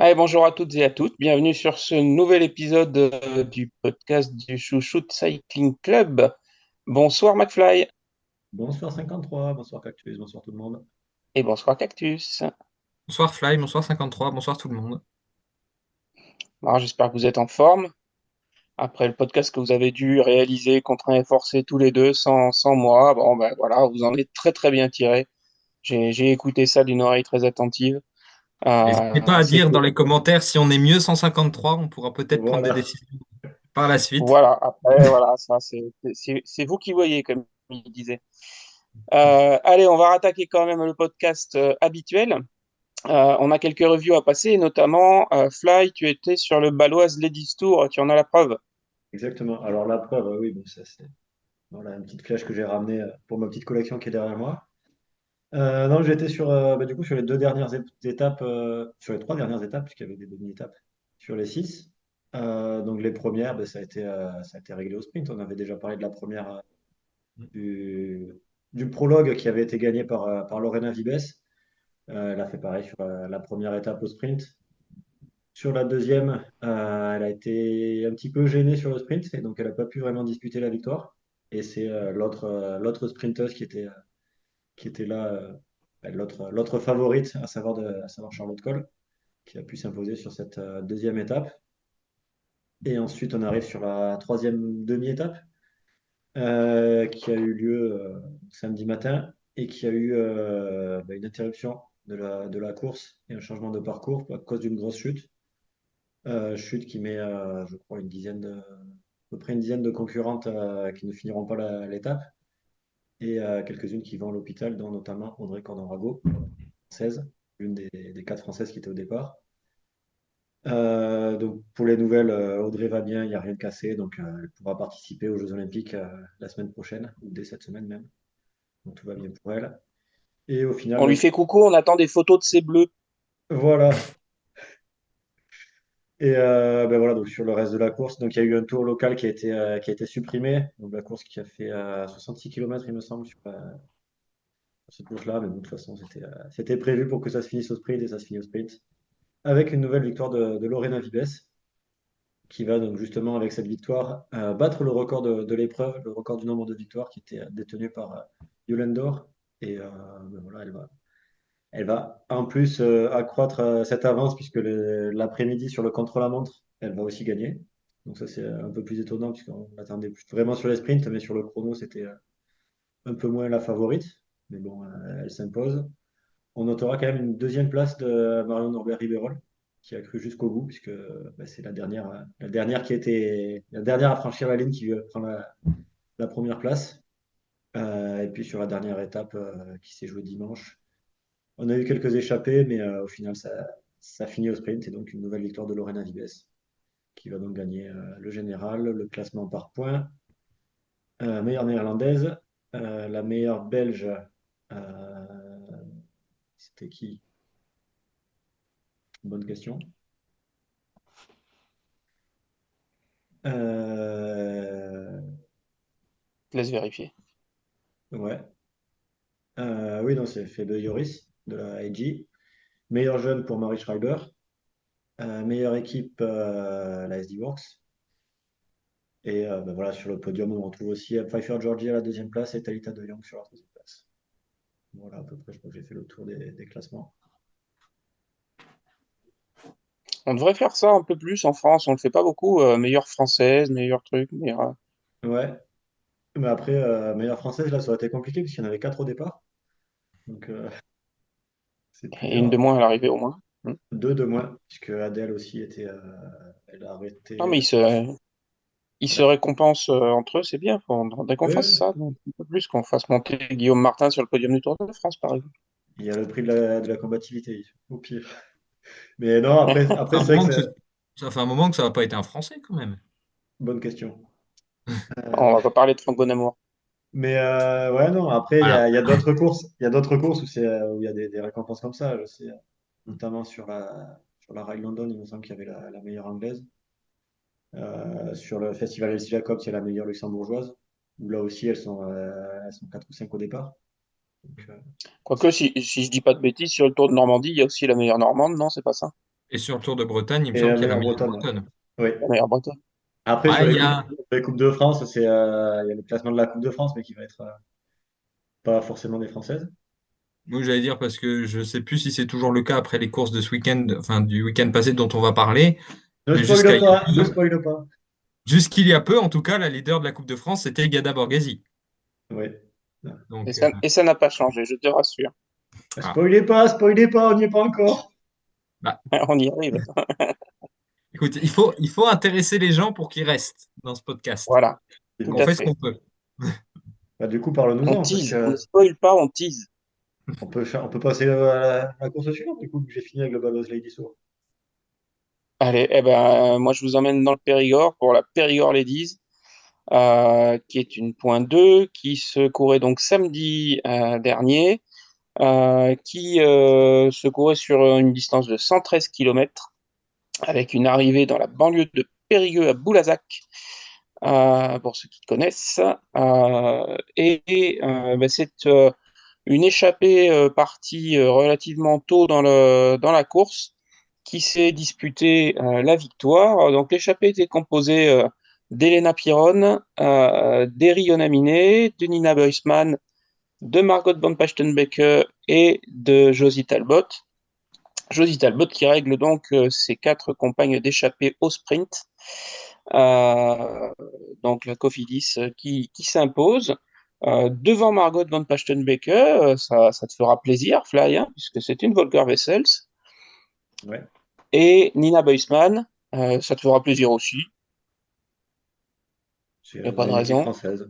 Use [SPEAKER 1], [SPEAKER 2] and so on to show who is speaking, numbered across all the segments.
[SPEAKER 1] Allez, bonjour à toutes et à tous. Bienvenue sur ce nouvel épisode du podcast du Chouchoute Cycling Club. Bonsoir McFly
[SPEAKER 2] Bonsoir 53, bonsoir Cactus, bonsoir tout le monde.
[SPEAKER 1] et bonsoir Cactus.
[SPEAKER 3] Bonsoir Fly, bonsoir 53, bonsoir tout le monde.
[SPEAKER 1] Alors, j'espère que vous êtes en forme. Après le podcast que vous avez dû réaliser, contraint et forcé tous les deux, sans moi, bon ben voilà, vous en êtes très très bien tiré. J'ai écouté ça d'une oreille très attentive.
[SPEAKER 3] N'hésitez pas à dire
[SPEAKER 1] C'était
[SPEAKER 3] dans les commentaires si on est mieux 153, on pourra peut-être prendre des
[SPEAKER 2] Voilà.
[SPEAKER 3] décisions par la suite.
[SPEAKER 1] voilà. Après voilà, ça c'est vous qui voyez comme il disait. Allez, on va rattaquer quand même le podcast habituel. On a quelques reviews à passer, notamment Fly, tu étais sur le Baloise Ladies Tour, tu en as la preuve.
[SPEAKER 2] Exactement. Alors la preuve, oui, bon, ça c'est voilà, une petite flèche que j'ai ramenée pour ma petite collection qui est derrière moi. Non, j'étais sur, du coup, sur les deux dernières étapes, sur les trois dernières étapes, puisqu'il y avait des demi-étapes, sur les six. Donc les premières, ça a été réglé au sprint. On avait déjà parlé de la première du, du prologue qui avait été gagné par Lorena Vibes. Elle a fait pareil sur la première étape au sprint. Sur la deuxième, elle a été un petit peu gênée sur le sprint et donc elle n'a pas pu vraiment disputer la victoire. Et c'est l'autre sprinteuse qui était là, l'autre favorite, à savoir Charlotte Cole, qui a pu s'imposer sur cette deuxième étape. Et ensuite, on arrive sur la troisième demi-étape qui a eu lieu samedi matin et qui a eu une interruption de la course et un changement de parcours à cause d'une grosse chute. Chute qui met, je crois, à peu près une dizaine de concurrentes qui ne finiront pas l'étape et quelques-unes qui vont à l'hôpital, dont notamment Audrey Cordorago, française, l'une des quatre françaises qui étaient au départ. Donc pour les nouvelles, Audrey va bien, il n'y a rien de cassé, donc elle pourra participer aux Jeux Olympiques la semaine prochaine, ou dès cette semaine même. Donc tout va bien pour elle. Et au final,
[SPEAKER 1] On lui fait coucou, on attend des photos de ses bleus.
[SPEAKER 2] voilà. Et voilà, donc sur le reste de la course, donc il y a eu un tour local qui a été supprimé. Donc la course qui a fait 66 km, il me semble, sur cette course-là. Mais bon, de toute façon, c'était prévu pour que ça se finisse au sprint et ça se finit au sprint. Avec une nouvelle victoire de Lorena Vibes, qui va donc justement, avec cette victoire, battre le record de l'épreuve, le record du nombre de victoires qui était détenu par Yolendor. Et voilà, elle va en plus accroître cette avance puisque l'après-midi sur le contre-la-montre, elle va aussi gagner. Donc ça c'est un peu plus étonnant puisqu'on l'attendait vraiment sur les sprints, mais sur le chrono c'était un peu moins la favorite. Mais bon, elle s'impose. On notera quand même une deuxième place de Marion Norbert-Riberol qui a cru jusqu'au bout puisque c'est la dernière qui a été la dernière à franchir la ligne qui prend la première place. Et puis sur la dernière étape qui s'est jouée dimanche. On a eu quelques échappées, mais au final, ça finit au sprint et donc une nouvelle victoire de Lorena Vibes qui va donc gagner le général, le classement par points. Meilleure néerlandaise, la meilleure belge, euh, c'était qui? Bonne question. Euh,
[SPEAKER 1] Je laisse vérifier.
[SPEAKER 2] ouais. Oui, non, c'est Febe Joris de la IG. Meilleur jeune pour Marie Schreiber. Meilleure équipe, la SD Works. Et voilà, sur le podium, on retrouve aussi Pfeiffer Georgie à la deuxième place et Talita De Jong sur la troisième place. Voilà, à peu près, je crois que j'ai fait le tour des classements.
[SPEAKER 1] On devrait faire ça un peu plus en France, on le fait pas beaucoup. Meilleure française, meilleur truc, meilleur.
[SPEAKER 2] Ouais, mais après, meilleure française, là, ça aurait été compliqué puisqu'il y en avait quatre au départ. Donc, c'est plus
[SPEAKER 1] Et une de
[SPEAKER 2] dur.
[SPEAKER 1] moins à l'arrivée au moins. Hmm.
[SPEAKER 2] Deux de moins, puisque Adèle aussi elle a
[SPEAKER 1] Non,
[SPEAKER 2] arrêté.
[SPEAKER 1] mais ils se
[SPEAKER 2] Elle a-
[SPEAKER 1] récompensent entre eux, c'est bien. Faudrait qu'on
[SPEAKER 2] Oui,
[SPEAKER 1] fasse
[SPEAKER 2] oui.
[SPEAKER 1] ça, donc, un peu plus, qu'on fasse monter Guillaume Martin sur le podium du Tour de France, par exemple.
[SPEAKER 2] Il y a le prix de la combativité, au pire. Mais non, après
[SPEAKER 3] Ça fait un
[SPEAKER 2] c'est vrai que
[SPEAKER 3] moment que
[SPEAKER 2] c'est
[SPEAKER 3] ça fait un moment que ça n'a pas été un Français quand même.
[SPEAKER 2] bonne question.
[SPEAKER 1] On
[SPEAKER 2] Euh,
[SPEAKER 1] va pas parler de Franck Bonamour.
[SPEAKER 2] mais ouais, non, après,
[SPEAKER 3] Voilà.
[SPEAKER 2] il y a d'autres courses. Il y a d'autres courses où il y a des récompenses comme ça. Je sais, notamment sur la Ride London, il me semble qu'il y avait la meilleure anglaise. Sur le festival Elsie Jacobs, il y a la meilleure luxembourgeoise, où là aussi elles sont 4 ou 5 au départ. Donc,
[SPEAKER 1] Quoique, si je dis pas de bêtises, sur le Tour de Normandie, il y a aussi la meilleure Normande, non, c'est pas ça?
[SPEAKER 3] Et sur le Tour de Bretagne, il me
[SPEAKER 2] et
[SPEAKER 3] semble
[SPEAKER 2] la
[SPEAKER 3] qu'il y a la
[SPEAKER 2] meilleure
[SPEAKER 3] meilleure
[SPEAKER 2] bretonne.
[SPEAKER 3] bretonne.
[SPEAKER 2] Oui.
[SPEAKER 1] La meilleure bretonne.
[SPEAKER 2] Après,
[SPEAKER 3] Ah, il y a,
[SPEAKER 2] sur les Coupes de France, il y a le classement de la Coupe de France, mais qui va être pas forcément des Françaises.
[SPEAKER 3] moi j'allais dire parce que je sais plus si c'est toujours le cas après les courses de ce week-end, enfin du week-end passé dont on va parler,
[SPEAKER 2] Ne
[SPEAKER 3] mais
[SPEAKER 2] spoile pas, ne
[SPEAKER 3] peu,
[SPEAKER 2] spoile pas.
[SPEAKER 3] jusqu'il y a peu, en tout cas, la leader de la Coupe de France, c'était Gada Borghesi.
[SPEAKER 2] Oui.
[SPEAKER 3] Donc,
[SPEAKER 1] Et ça n'a pas changé, je te rassure.
[SPEAKER 3] ah,
[SPEAKER 2] Spoilez pas, on n'y est pas encore.
[SPEAKER 3] bah,
[SPEAKER 1] On y arrive.
[SPEAKER 3] écoute, il faut intéresser les gens pour qu'ils restent dans ce podcast.
[SPEAKER 1] Voilà, tout
[SPEAKER 3] Donc, on
[SPEAKER 1] à
[SPEAKER 3] fait ce
[SPEAKER 1] fait.
[SPEAKER 3] qu'on peut.
[SPEAKER 2] Bah, du coup,
[SPEAKER 1] On
[SPEAKER 2] parle-nous-en, parce
[SPEAKER 1] tease, on ne
[SPEAKER 2] que
[SPEAKER 1] spoil pas, on tease.
[SPEAKER 2] on peut passer à la course suivante, du coup, que j'ai fini avec le Ballos Ladies Tour.
[SPEAKER 1] Allez, eh ben, moi je vous emmène dans le Périgord pour la Périgord Ladies, qui est une point 2, qui se courait donc samedi dernier, qui se courait sur une distance de 113 km, avec une arrivée dans la banlieue de Périgueux à Boulazac, pour ceux qui connaissent. Ben, c'est une échappée partie relativement tôt dans la course qui s'est disputée la victoire. Donc l'échappée était composée d'Elena Piron, d'Eri Yonamine, de Nina Buisman, de Margot Van Pachtenbeke et de Josie Talbot. Josie Talbot qui règle donc ses 4 compagnes d'échappée au sprint. Euh, donc la Cofidis qui s'impose. Devant Margot Van Pachtenbeke, ça te fera plaisir, Fly, hein, puisque c'est une Volker Wessels.
[SPEAKER 2] Ouais,
[SPEAKER 1] Et Nina Buisman, ça te fera plaisir aussi,
[SPEAKER 2] c'est
[SPEAKER 1] il n'y a pas de
[SPEAKER 2] une équipe
[SPEAKER 1] raison.
[SPEAKER 2] française.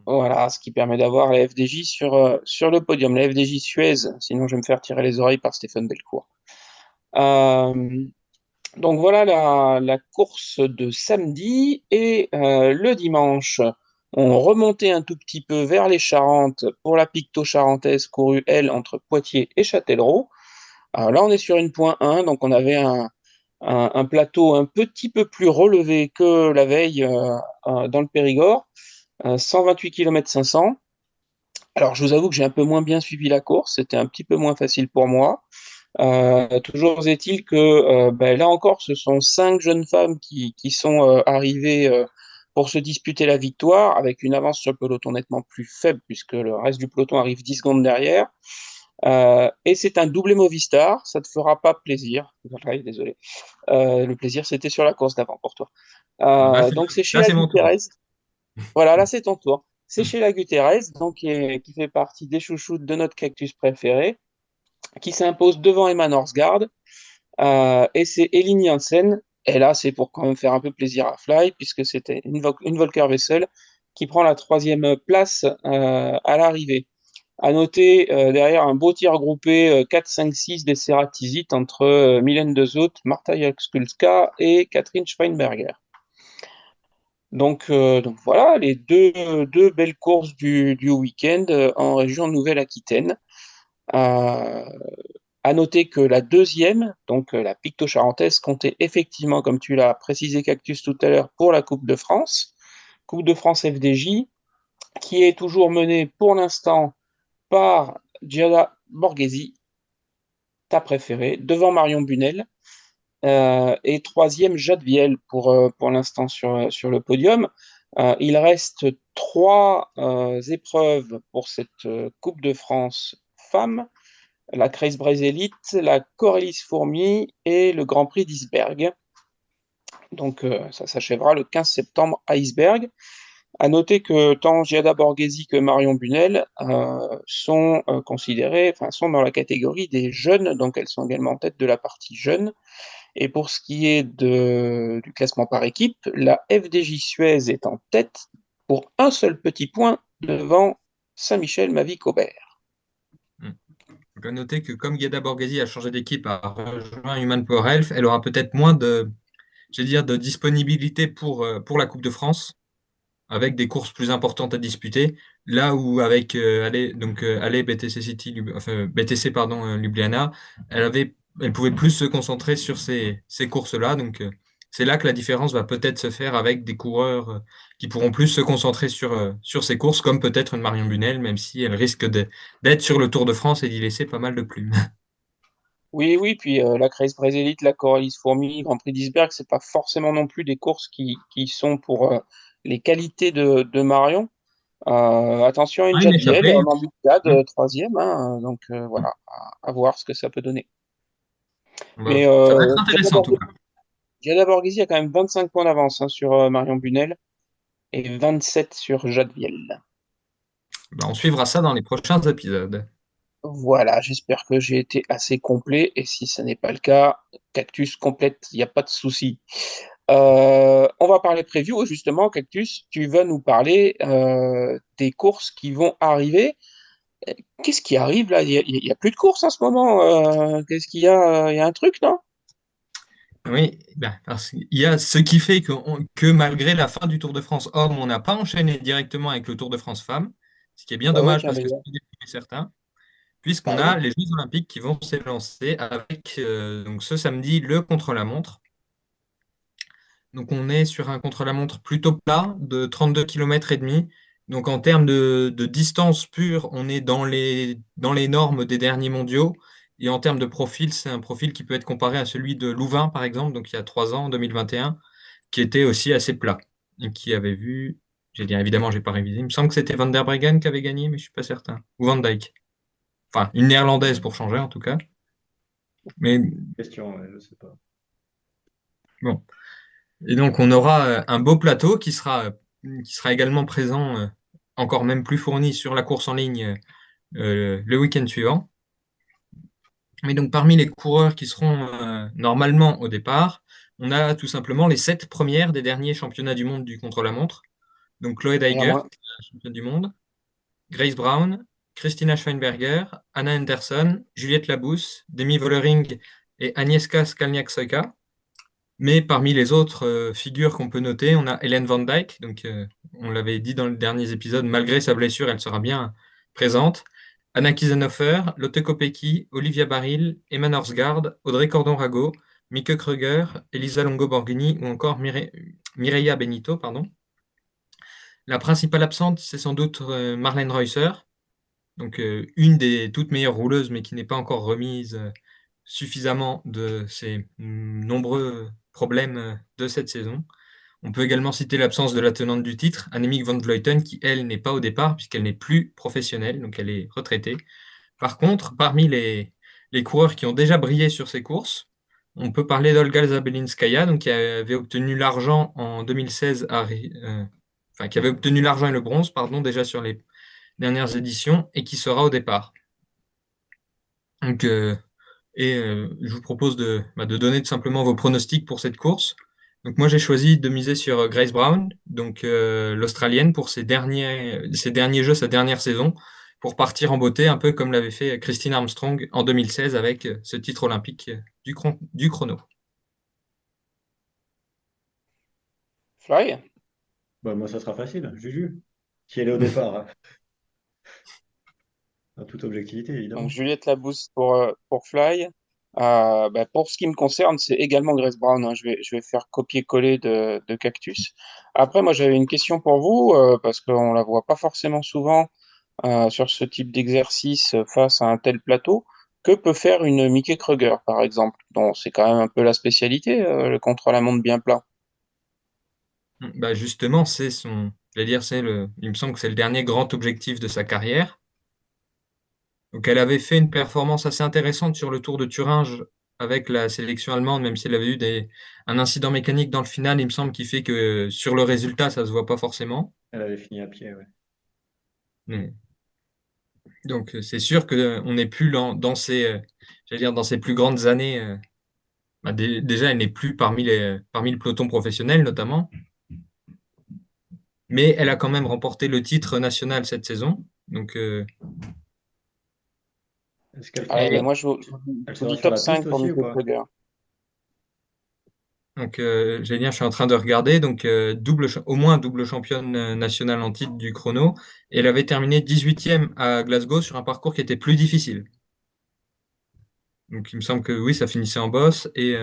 [SPEAKER 1] Voilà, ce qui permet d'avoir la FDJ sur le podium. La FDJ Suez, sinon je vais me faire tirer les oreilles par Stéphane Delcourt. Euh, donc voilà la course de samedi. Et le dimanche, on remontait un tout petit peu vers les Charentes pour la Picto-Charentaise courue, elle, entre Poitiers et Châtellerault. Alors là, on est sur une point 1, donc on avait un plateau un petit peu plus relevé que la veille dans le Périgord, 128 km 500. Alors je vous avoue que j'ai un peu moins bien suivi la course, c'était un petit peu moins facile pour moi. Toujours est-il que ben, là encore, ce sont 5 jeunes femmes qui sont arrivées pour se disputer la victoire, avec une avance sur le peloton nettement plus faible, puisque le reste du peloton arrive 10 secondes derrière. Et c'est un doublé Movistar, ça te fera pas plaisir. Ouais, désolé. Le plaisir, c'était sur la course d'avant pour toi. Donc c'est chez
[SPEAKER 3] Là,
[SPEAKER 1] la
[SPEAKER 3] c'est mon tour.
[SPEAKER 1] Guterres. Voilà, là c'est ton tour. C'est chez la Guterres, donc qui fait partie des chouchoutes de notre cactus préféré, qui s'impose devant Emma Norsgaard. Et c'est Elin Janssen. Et là, c'est pour quand même faire un peu plaisir à Fly, puisque c'était une Volker Wessel qui prend la 3e place à l'arrivée. À noter derrière un beau tir groupé 4, 5, 6 des Ceratizit entre Mylène Dezoot, Marta Jakskulska et Catherine Schweinberger. Donc voilà, les deux belles courses du week-end en région Nouvelle-Aquitaine. Euh, à noter que la deuxième, donc la Picto-Charentaise, comptait effectivement, comme tu l'as précisé, Cactus tout à l'heure, pour la Coupe de France FDJ, qui est toujours menée pour l'instant par Giada Borghesi, ta préférée, devant Marion Bunel, et troisième Jade Viel pour l'instant sur le podium. Il reste 3 épreuves pour cette Coupe de France femmes, la Craze Braze Elite, la Corellis Fourmi et le Grand Prix d'Iceberg. Donc ça s'achèvera le 15 septembre à Iceberg. À noter que tant Giada Borghesi que Marion Bunel sont considérées, enfin sont dans la catégorie des jeunes, donc elles sont également en tête de la partie jeune. Et pour ce qui est du classement par équipe, la FDJ Suez est en tête pour un seul petit point devant Saint-Michel Mavic-Aubert.
[SPEAKER 3] On peut noter que comme Gada Borghesi a changé d'équipe, a rejoint Human Power Health, elle aura peut-être moins je vais dire, de disponibilité pour la Coupe de France, avec des courses plus importantes à disputer. Là où avec Allez BTC City, enfin, BTC pardon, Ljubljana, elle pouvait plus se concentrer sur ces courses-là. Donc c'est là que la différence va peut-être se faire avec des coureurs qui pourront plus se concentrer sur ces courses, comme peut-être une Marion Bunel, même si elle risque d'être sur le Tour de France et d'y laisser pas mal de plumes.
[SPEAKER 1] Oui, oui, puis la Grace Brésilite, la Coralie Fourmi, Grand Prix d'Isberg, c'est pas forcément non plus des courses qui sont pour les qualités de Marion. Attention à une
[SPEAKER 3] Ah, une
[SPEAKER 1] Jadviel
[SPEAKER 3] échappée.
[SPEAKER 1] en embuscade,
[SPEAKER 3] Hmm.
[SPEAKER 1] troisième, hein, donc voilà, à voir ce que ça peut donner. Mais
[SPEAKER 3] Ça va être intéressant en tout cas.
[SPEAKER 1] Giada Borghesi a quand même 25 points d'avance hein, sur Marion Bunel et 27 sur Jadviel.
[SPEAKER 3] On suivra ça dans les prochains épisodes.
[SPEAKER 1] Voilà, j'espère que j'ai été assez complet et si ce n'est pas le cas, Cactus complète, il n'y a pas de souci. On va parler preview, justement, Cactus, tu vas nous parler des courses qui vont arriver. Qu'est-ce qui arrive là? Il y a plus de courses en ce moment. Qu'est-ce qu'il y a? Il y a un truc, non?
[SPEAKER 3] Oui, parce qu'il y a ce qui fait que malgré la fin du Tour de France homme, on n'a pas enchaîné directement avec le Tour de France femmes, ce qui est bien
[SPEAKER 1] Bah ouais,
[SPEAKER 3] dommage
[SPEAKER 1] tiens
[SPEAKER 3] parce que c'est
[SPEAKER 1] d'ailleurs.
[SPEAKER 3] certain, puisqu'on
[SPEAKER 1] Bah
[SPEAKER 3] a
[SPEAKER 1] oui.
[SPEAKER 3] les Jeux Olympiques qui vont s'élancer avec donc ce samedi le contre-la-montre. Donc on est sur un contre-la-montre plutôt plat de 32 km et demi. Donc en termes de distance pure, on est dans les normes des derniers mondiaux. Et en termes de profil, c'est un profil qui peut être comparé à celui de Louvain, par exemple, donc il y a 3 ans, en 2021, qui était aussi assez plat. Et qui avait vu, j'ai dit évidemment, j'ai pas révisé. Il me semble que c'était Van der Breggen qui avait gagné, mais je suis pas certain. Ou Van Dijk. Enfin, une néerlandaise pour changer en tout cas. Mais
[SPEAKER 2] Question, ouais, je sais pas.
[SPEAKER 3] bon. Et donc, on aura un beau plateau qui sera également présent, encore même plus fourni sur la course en ligne le week-end suivant. Mais donc, parmi les coureurs qui seront normalement au départ, on a tout simplement les 7 premières des derniers championnats du monde du contre-la-montre. Donc, Chloé
[SPEAKER 1] Et à
[SPEAKER 3] Daiger,
[SPEAKER 1] moins.
[SPEAKER 3] championne du monde, Grace Brown, Christina Schweinberger, Anna Anderson, Juliette Labousse, Demi Vollering et Agnieszka Skalniak-Soyka. Mais parmi les autres figures qu'on peut noter, on a Hélène Van Dyke. Donc, on l'avait dit dans les derniers épisodes, malgré sa blessure, elle sera bien présente. Anna Kiesenhofer, Lotte Kopecky, Olivia Baril, Emma Norsgaard, Audrey Cordon-Rago, Mieke Kruger, Elisa Longo-Borghini ou encore Mireia Benito. Pardon. La principale absente, c'est sans doute Marlène Reusser, donc une des toutes meilleures rouleuses, mais qui n'est pas encore remise suffisamment de ses nombreux problèmes de cette saison. On peut également citer l'absence de la tenante du titre, Annemiek van Vleuten, qui, elle, n'est pas au départ, puisqu'elle n'est plus professionnelle, donc elle est retraitée. Par contre, parmi les coureurs qui ont déjà brillé sur ces courses, on peut parler d'Olga Zabelinskaya, donc qui avait obtenu l'argent en 2016, enfin, qui avait obtenu l'argent et le bronze, pardon, déjà sur les dernières éditions, et qui sera au départ. Donc, je vous propose de donner tout simplement vos pronostics pour cette course. Donc moi j'ai choisi de miser sur Grace Brown, donc l'Australienne pour ses derniers jeux, sa dernière saison, pour partir en beauté, un peu comme l'avait fait Christine Armstrong en 2016 avec ce titre olympique du chrono.
[SPEAKER 1] Fly.
[SPEAKER 2] Bah, moi, ça sera facile. Juju, qui est au départ, hein, à toute objectivité,
[SPEAKER 1] Donc
[SPEAKER 2] évidemment.
[SPEAKER 1] Juliette Labousse pour Fly. Bah, pour ce qui me concerne, c'est également Grace Brown, hein. Je vais faire copier-coller de Cactus. Après, moi, j'avais une question pour vous, parce qu'on la voit pas forcément souvent sur ce type d'exercice face à un tel plateau. Que peut faire une Mickey Kruger, par exemple, dont c'est quand même un peu la spécialité, le contre-la-montre bien plat.
[SPEAKER 3] Bah justement, je vais dire, il me semble que c'est le dernier grand objectif de sa carrière. Donc elle avait fait une performance assez intéressante sur le Tour de Thuringe avec la sélection allemande, même si elle avait eu un incident mécanique dans le final, il me semble, qui fait que sur le résultat, ça se voit pas forcément.
[SPEAKER 2] Elle avait fini à pied, ouais.
[SPEAKER 3] Mais- donc c'est sûr qu'on n'est plus j'allais dire, dans ses plus grandes années. Déjà, elle n'est plus parmi le peloton professionnel notamment, mais elle a quand même remporté le titre national cette saison. Donc,
[SPEAKER 2] Est-ce qu'elle
[SPEAKER 1] Allez,
[SPEAKER 2] fera
[SPEAKER 1] ben
[SPEAKER 3] et
[SPEAKER 1] moi,
[SPEAKER 2] elle
[SPEAKER 1] je vous
[SPEAKER 2] sera
[SPEAKER 1] dis
[SPEAKER 2] sur
[SPEAKER 1] top
[SPEAKER 2] la
[SPEAKER 1] 5
[SPEAKER 2] piste
[SPEAKER 1] pour
[SPEAKER 2] aussi ou
[SPEAKER 1] Mickey
[SPEAKER 2] pas?
[SPEAKER 1] Kruger.
[SPEAKER 3] Donc, Génia, je suis en train de regarder. Donc, au moins double championne nationale en titre du chrono. Et elle avait terminé 18e à Glasgow sur un parcours qui était plus difficile. Donc, il me semble que oui, ça finissait en bosse. Et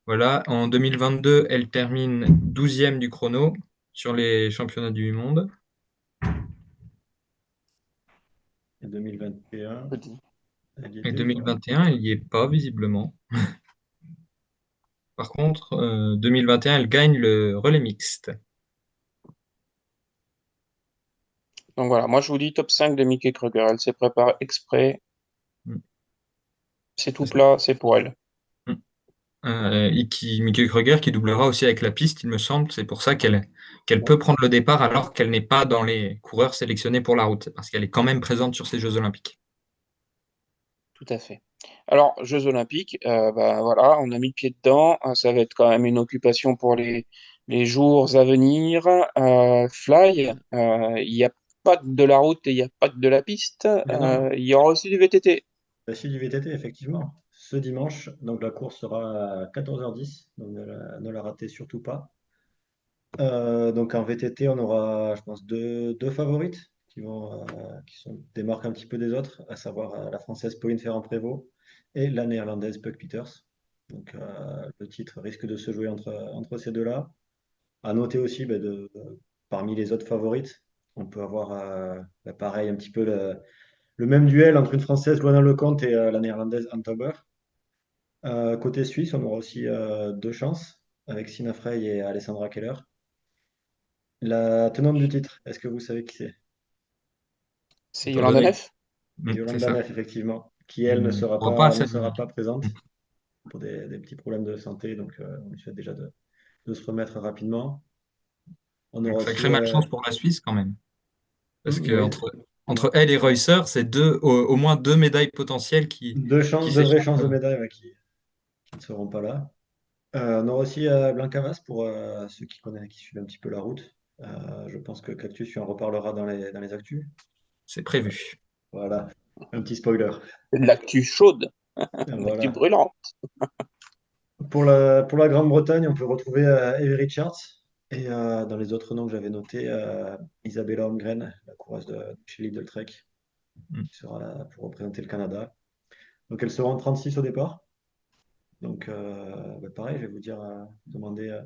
[SPEAKER 3] voilà, en 2022, elle termine 12e du chrono sur les championnats du monde.
[SPEAKER 2] Et 2021.
[SPEAKER 1] Je vous dis.
[SPEAKER 2] Elle y
[SPEAKER 3] Et
[SPEAKER 2] était ou pas?
[SPEAKER 3] 2021, elle n'y est pas visiblement. Par contre, 2021, elle gagne le relais mixte.
[SPEAKER 1] Donc voilà, moi je vous dis top 5 de Mickey Kruger. Elle s'est préparée exprès.
[SPEAKER 3] Mm.
[SPEAKER 1] C'est tout
[SPEAKER 3] Parce-
[SPEAKER 1] plat, c'est pour elle.
[SPEAKER 3] mm. Mickey Kruger qui doublera aussi avec la piste, il me semble. C'est pour ça qu'elle peut prendre le départ alors qu'elle n'est pas dans les coureurs sélectionnés pour la route. C'est parce qu'elle est quand même présente sur ces Jeux Olympiques.
[SPEAKER 1] Tout à fait. Alors, Jeux Olympiques, bah, voilà, on a mis le pied dedans. Ça va être quand même une occupation pour les jours à venir. Fly, il n'y a pas que de la route et il n'y a pas que de la piste.
[SPEAKER 2] Mais non,
[SPEAKER 1] Il y aura aussi du VTT.
[SPEAKER 2] la suite du VTT, effectivement. Ce dimanche, donc la course sera à 14h10, donc ne la ratez surtout pas. Donc en VTT, on aura, je pense, deux favorites qui sont des marques un petit peu des autres, à savoir la française Pauline Ferrand-Prévot et la néerlandaise Puck Peters. Donc le titre risque de se jouer entre ces deux-là. À noter aussi, parmi les autres favorites, on peut avoir pareil un petit peu le même duel entre une française Loana Lecomte et la néerlandaise Anne Tauber. Côté suisse, on aura aussi deux chances avec Sina Frey et Alessandra Keller. La tenante du titre, est-ce que vous savez qui c'est?
[SPEAKER 1] C'est
[SPEAKER 3] Étant
[SPEAKER 1] Yolanda
[SPEAKER 3] donné
[SPEAKER 1] Neff?
[SPEAKER 3] c'est
[SPEAKER 2] Yolanda
[SPEAKER 3] ça.
[SPEAKER 2] Neff, effectivement, qui
[SPEAKER 3] Je
[SPEAKER 2] elle ne
[SPEAKER 3] ne
[SPEAKER 2] sera
[SPEAKER 3] crois pas à
[SPEAKER 2] pas, ne
[SPEAKER 3] cette
[SPEAKER 2] sera
[SPEAKER 3] musique.
[SPEAKER 2] pas présente pour des petits problèmes de santé, donc on lui souhaite déjà de se remettre rapidement. On aura
[SPEAKER 3] Donc,
[SPEAKER 2] aussi
[SPEAKER 3] sacré malchance pour la Suisse quand même. Parce que
[SPEAKER 2] oui,
[SPEAKER 3] entre elle et Reusser, c'est au moins deux médailles potentielles
[SPEAKER 2] deux
[SPEAKER 3] qui
[SPEAKER 2] chances, deux vraies chances de
[SPEAKER 3] s'échappent.
[SPEAKER 2] médaille ouais, qui ne seront pas là. On aura aussi Blancavas pour ceux qui connaissent, qui suivent un petit peu la route. Je pense que Cactus, tu en reparleras dans les actus.
[SPEAKER 3] C'est prévu.
[SPEAKER 2] Voilà, un petit spoiler.
[SPEAKER 1] C'est de l'actu chaude, de l'actu
[SPEAKER 2] Voilà.
[SPEAKER 1] brûlante.
[SPEAKER 2] Pour la Grande-Bretagne, on peut retrouver Evie Richards. Et dans les autres noms que j'avais notés, Isabella Holmgren, la coureuse de chez Lidl Trek,
[SPEAKER 3] Mm.
[SPEAKER 2] qui sera là pour représenter le Canada. Donc elles seront 36 au départ. Donc pareil, je vais vous dire, demander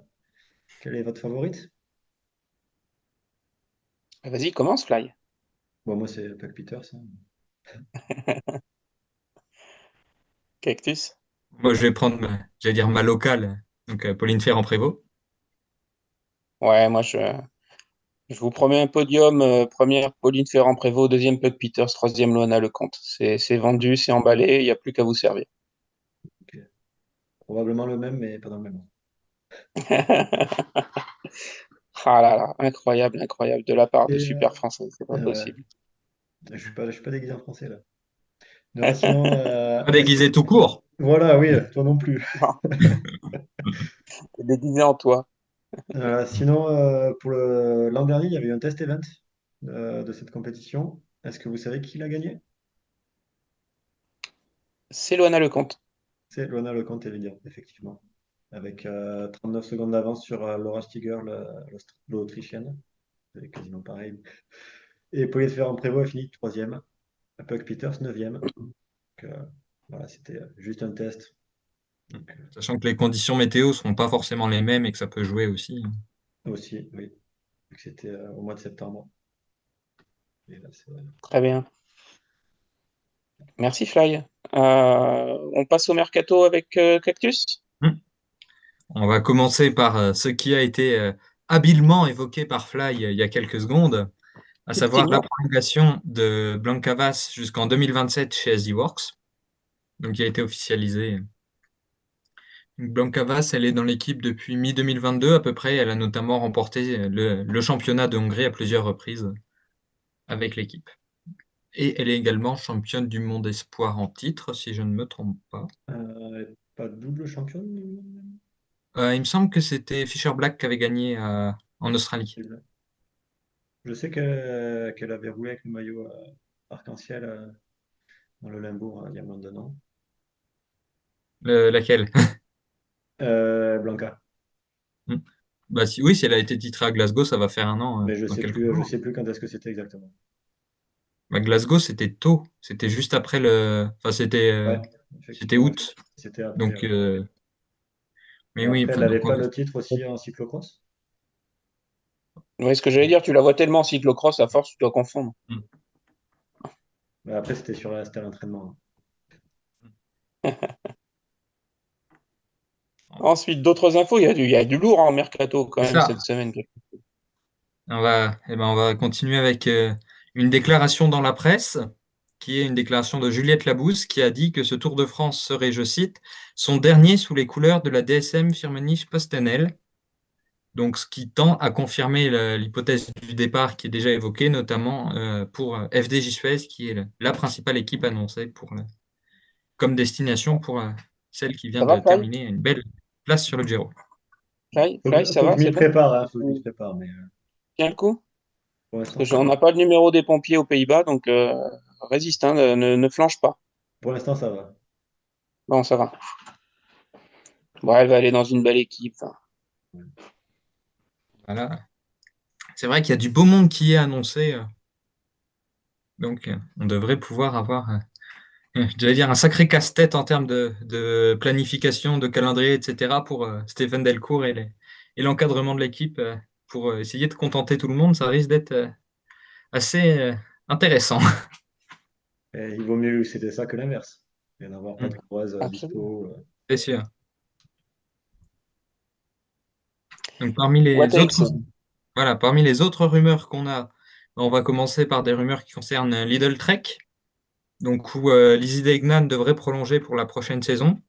[SPEAKER 2] quelle est votre favorite.
[SPEAKER 1] Vas-y, commence, Fly.
[SPEAKER 2] Bon, moi c'est Puck Peters, hein.
[SPEAKER 1] Cactus.
[SPEAKER 3] Moi, je vais prendre, j'allais dire ma locale, donc Pauline Ferrand-Prévot.
[SPEAKER 1] Ouais, moi je vous promets un podium. Première, Pauline Ferrand-Prévot. Deuxième, Puck Peters. Troisième, Loana Lecomte. C'est vendu, c'est emballé. Il n'y a plus qu'à vous servir.
[SPEAKER 2] Ok. Probablement le même, mais pas dans le même ordre.
[SPEAKER 1] Ah là là, incroyable, incroyable. De la part de
[SPEAKER 2] Et
[SPEAKER 1] super français, c'est pas
[SPEAKER 2] ouais,
[SPEAKER 1] possible.
[SPEAKER 2] je suis pas déguisé en français là. Non, sinon,
[SPEAKER 3] Pas déguisé tout court.
[SPEAKER 2] voilà, oui, toi non plus.
[SPEAKER 1] Non, t'es déguisé en toi.
[SPEAKER 2] Sinon, pour l'an dernier, il y avait eu un test event de cette compétition. Est-ce que vous savez qui l'a gagné?
[SPEAKER 1] C'est Loana Lecomte.
[SPEAKER 2] C'est Luana Lecomte-Evidia, effectivement. Avec 39 secondes d'avance sur Laura Stiger, l'Autrichienne. C'est quasiment pareil. Et Pauline Ferrand-Prévot a fini troisième. Puck Peters, neuvième. Donc, voilà, c'était juste un test. Donc,
[SPEAKER 3] Sachant que les conditions météo seront pas forcément les mêmes et que ça peut jouer aussi.
[SPEAKER 2] aussi, oui. Donc, c'était au mois de septembre. Et là,
[SPEAKER 1] Très bien. Merci, Fly. On passe au mercato avec Cactus?
[SPEAKER 3] Hmm. On va commencer par ce qui a été habilement évoqué par Fly il y a quelques secondes, à savoir la
[SPEAKER 1] Effectivement.
[SPEAKER 3] prolongation de Blancavas jusqu'en 2027 chez SD Works, donc qui a été officialisée. Blancavas, elle est dans l'équipe depuis mi-2022 à peu près. Elle a notamment remporté le championnat de Hongrie à plusieurs reprises avec l'équipe. Et elle est également championne du monde espoir en titre, si je ne me trompe pas.
[SPEAKER 2] pas double championne?
[SPEAKER 3] Il me semble que c'était Fisher Black qui avait gagné en Australie.
[SPEAKER 2] Je sais qu'elle avait roulé avec le maillot arc-en-ciel dans le Limbourg il y a moins d'un an.
[SPEAKER 3] Laquelle?
[SPEAKER 2] Blanca.
[SPEAKER 3] Hmm. Bah, si, oui, si elle a été titrée à Glasgow, ça va faire un an
[SPEAKER 2] Mais je
[SPEAKER 3] dans
[SPEAKER 2] sais
[SPEAKER 3] quelques
[SPEAKER 2] plus, je
[SPEAKER 3] jours.
[SPEAKER 2] sais plus quand est-ce que c'était exactement.
[SPEAKER 3] Bah, Glasgow, c'était tôt. C'était juste après le. Enfin,
[SPEAKER 2] Ouais,
[SPEAKER 3] c'était
[SPEAKER 2] effectivement,
[SPEAKER 3] août.
[SPEAKER 2] c'était après.
[SPEAKER 3] Donc,
[SPEAKER 2] Ouais.
[SPEAKER 3] mais
[SPEAKER 2] Et
[SPEAKER 3] oui,
[SPEAKER 2] après, elle
[SPEAKER 3] enfin,
[SPEAKER 2] n'avait
[SPEAKER 3] donc
[SPEAKER 2] pas le titre aussi en cyclocross?
[SPEAKER 1] Oui, ce que j'allais dire, tu la vois tellement en cyclocross, à force, tu dois confondre.
[SPEAKER 3] hmm.
[SPEAKER 2] Mais après, c'était à l'entraînement.
[SPEAKER 1] Ensuite, d'autres infos, il y a du lourd en mercato quand
[SPEAKER 3] C'est
[SPEAKER 1] même
[SPEAKER 3] ça.
[SPEAKER 1] cette semaine.
[SPEAKER 3] On va continuer avec une déclaration dans la presse, qui est une déclaration de Juliette Labousse, qui a dit que ce Tour de France serait, je cite, son dernier sous les couleurs de la DSM Firmenich PostNL. Donc, ce qui tend à confirmer l'hypothèse du départ qui est déjà évoquée, notamment pour FDJ Suez, qui est la principale équipe annoncée comme destination pour celle qui vient
[SPEAKER 1] Ça
[SPEAKER 3] de
[SPEAKER 1] va, Fly?
[SPEAKER 3] terminer une belle place sur le Giro.
[SPEAKER 1] Fly, ça
[SPEAKER 2] Faut que
[SPEAKER 1] va,
[SPEAKER 2] je m'y
[SPEAKER 1] c'est bon?
[SPEAKER 2] prépare, hein, faut que je m'y
[SPEAKER 1] Tu
[SPEAKER 2] prépare, mais
[SPEAKER 1] tiens le coup?
[SPEAKER 2] pour
[SPEAKER 1] Parce
[SPEAKER 2] l'instant,
[SPEAKER 1] que
[SPEAKER 2] ça
[SPEAKER 1] on
[SPEAKER 2] va.
[SPEAKER 1] n'a pas le numéro des pompiers aux Pays-Bas, donc résiste, hein, ne flanche pas.
[SPEAKER 2] Pour l'instant, ça va.
[SPEAKER 1] Bon, ça va. Bon, elle va aller dans une belle équipe, hein.
[SPEAKER 3] Voilà. C'est vrai qu'il y a du beau monde qui est annoncé, donc on devrait pouvoir avoir, j'allais dire, un sacré casse-tête en termes de planification, de calendrier, etc. pour Stéphane Delcourt et l'encadrement de l'équipe pour essayer de contenter tout le monde. Ça risque d'être assez intéressant.
[SPEAKER 2] Et il vaut mieux que c'était ça que l'inverse. Et n'avoir pas de
[SPEAKER 3] Mm.
[SPEAKER 2] course
[SPEAKER 1] Absolument.
[SPEAKER 2] dispo.
[SPEAKER 3] C'est sûr. Donc, parmi les
[SPEAKER 1] What
[SPEAKER 3] autres,
[SPEAKER 1] else?
[SPEAKER 3] voilà, parmi les autres rumeurs qu'on a, on va commencer par des rumeurs qui concernent Lidl Trek, donc où Lizzie Deignan devrait prolonger pour la prochaine saison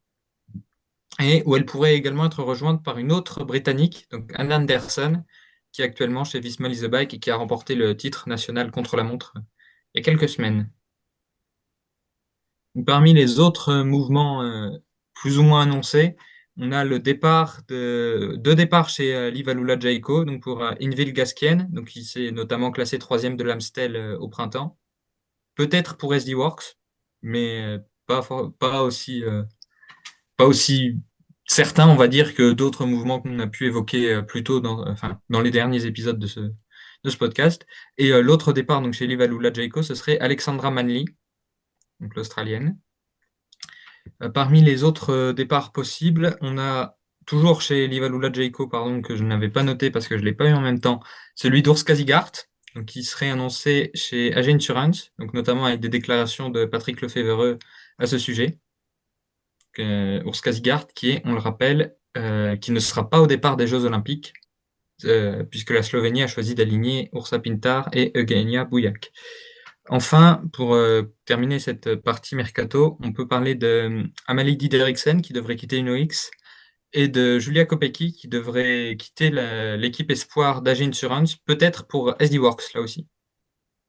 [SPEAKER 3] et où elle pourrait également être rejointe par une autre Britannique, donc Anna Anderson, qui est actuellement chez Visma Lease a Bike et qui a remporté le titre national contre la montre il y a quelques semaines. Parmi les autres mouvements plus ou moins annoncés, on a deux départs chez Liv Alula Jayco, donc pour Invill Gasquien, donc qui s'est notamment classé troisième de l'Amstel au printemps. Peut-être pour SD Works, mais pas aussi certain, on va dire, que d'autres mouvements qu'on a pu évoquer plus tôt dans les derniers épisodes de ce podcast. Et l'autre départ donc chez Liv Alula Jayco, ce serait Alexandra Manley, donc l'Australienne. Parmi les autres départs possibles, on a toujours chez Livalula Jayco, pardon, que je n'avais pas noté parce que je ne l'ai pas eu en même temps, celui d'Urs Kazigart, donc qui serait annoncé chez AG Insurance, donc notamment avec des déclarations de Patrick Lefevereux à ce sujet. Urs Kazigart, qui est, on le rappelle, qui ne sera pas au départ des Jeux Olympiques, puisque la Slovénie a choisi d'aligner Ursa Pintar et Eugenia Bouillac. Enfin, pour terminer cette partie mercato, on peut parler de Amalie Dideriksen qui devrait quitter UnoX et de Julia Kopecky qui devrait quitter l'équipe espoir d'AG Insurance, peut-être pour SD Works là aussi.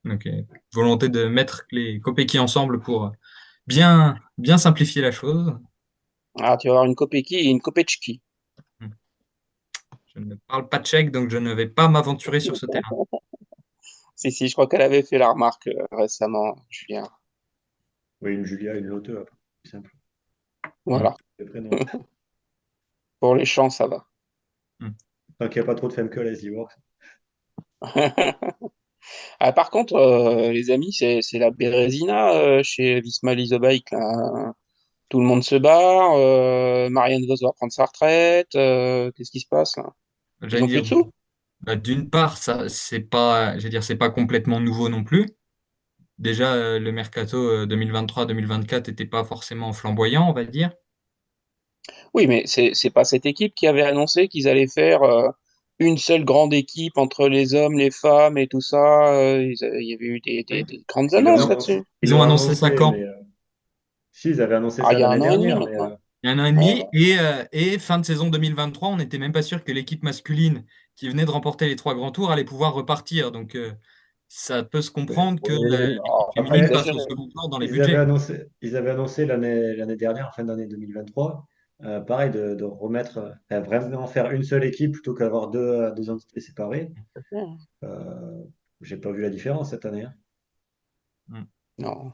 [SPEAKER 3] Donc, volonté de mettre les Kopecky ensemble pour bien simplifier la chose.
[SPEAKER 1] Ah, tu vas avoir une Kopecky et une Kopechki.
[SPEAKER 3] Je ne parle pas tchèque, donc je ne vais pas m'aventurer sur ce terrain.
[SPEAKER 1] Si, je crois qu'elle avait fait la remarque récemment, Julien.
[SPEAKER 2] Oui, une Julia, une Lotte, après. C'est simple.
[SPEAKER 3] Mm.
[SPEAKER 1] Voilà.
[SPEAKER 2] Les prénoms.
[SPEAKER 1] Pour les champs, ça va.
[SPEAKER 3] Mm.
[SPEAKER 2] Tant qu'il n'y a pas trop de femmes à SD Works.
[SPEAKER 1] Ah, par contre, les amis, c'est la Bérésina chez Visma Lease a Bike, là. Tout le monde se barre. Marianne Vos va prendre sa retraite. Qu'est-ce qui se passe là? Ils
[SPEAKER 3] J'allais
[SPEAKER 1] ont plus
[SPEAKER 3] dire,
[SPEAKER 1] de sous?
[SPEAKER 3] bah, d'une part, ça, c'est pas complètement nouveau non plus. Déjà, le mercato 2023-2024 n'était pas forcément flamboyant, on va dire.
[SPEAKER 1] Oui, mais c'est pas cette équipe qui avait annoncé qu'ils allaient faire une seule grande équipe entre les hommes, les femmes et tout ça. Il y avait eu
[SPEAKER 3] Oui.
[SPEAKER 1] des grandes
[SPEAKER 2] Ils l'ont
[SPEAKER 1] annonces
[SPEAKER 2] annoncé,
[SPEAKER 1] là-dessus.
[SPEAKER 2] ils
[SPEAKER 3] Ils ont
[SPEAKER 2] l'ont
[SPEAKER 3] annoncé ça
[SPEAKER 2] annoncé,
[SPEAKER 3] quand?
[SPEAKER 2] mais si, ils avaient annoncé
[SPEAKER 1] Ah,
[SPEAKER 2] ça
[SPEAKER 1] il y a
[SPEAKER 2] l'année
[SPEAKER 1] un an et demi
[SPEAKER 2] dernière, mais
[SPEAKER 1] maintenant.
[SPEAKER 3] Il y a un an et
[SPEAKER 1] Ouais,
[SPEAKER 3] demi,
[SPEAKER 1] ouais.
[SPEAKER 3] et fin de saison 2023, on n'était même pas sûr que l'équipe masculine qui venait de remporter les trois grands tours allait pouvoir repartir. Donc, ça peut se comprendre que
[SPEAKER 2] oui.
[SPEAKER 3] l'équipe
[SPEAKER 1] Oh, faut pas
[SPEAKER 3] féminine
[SPEAKER 2] Après,
[SPEAKER 3] passe au
[SPEAKER 1] exagérer.
[SPEAKER 3] second plan dans les budgets.
[SPEAKER 2] ils avaient annoncé l'année dernière, en fin d'année 2023, pareil, de remettre, vraiment faire une seule équipe plutôt qu'avoir deux entités séparées. Euh, j'ai pas vu la différence cette année, hein.
[SPEAKER 3] Mm.
[SPEAKER 1] Non,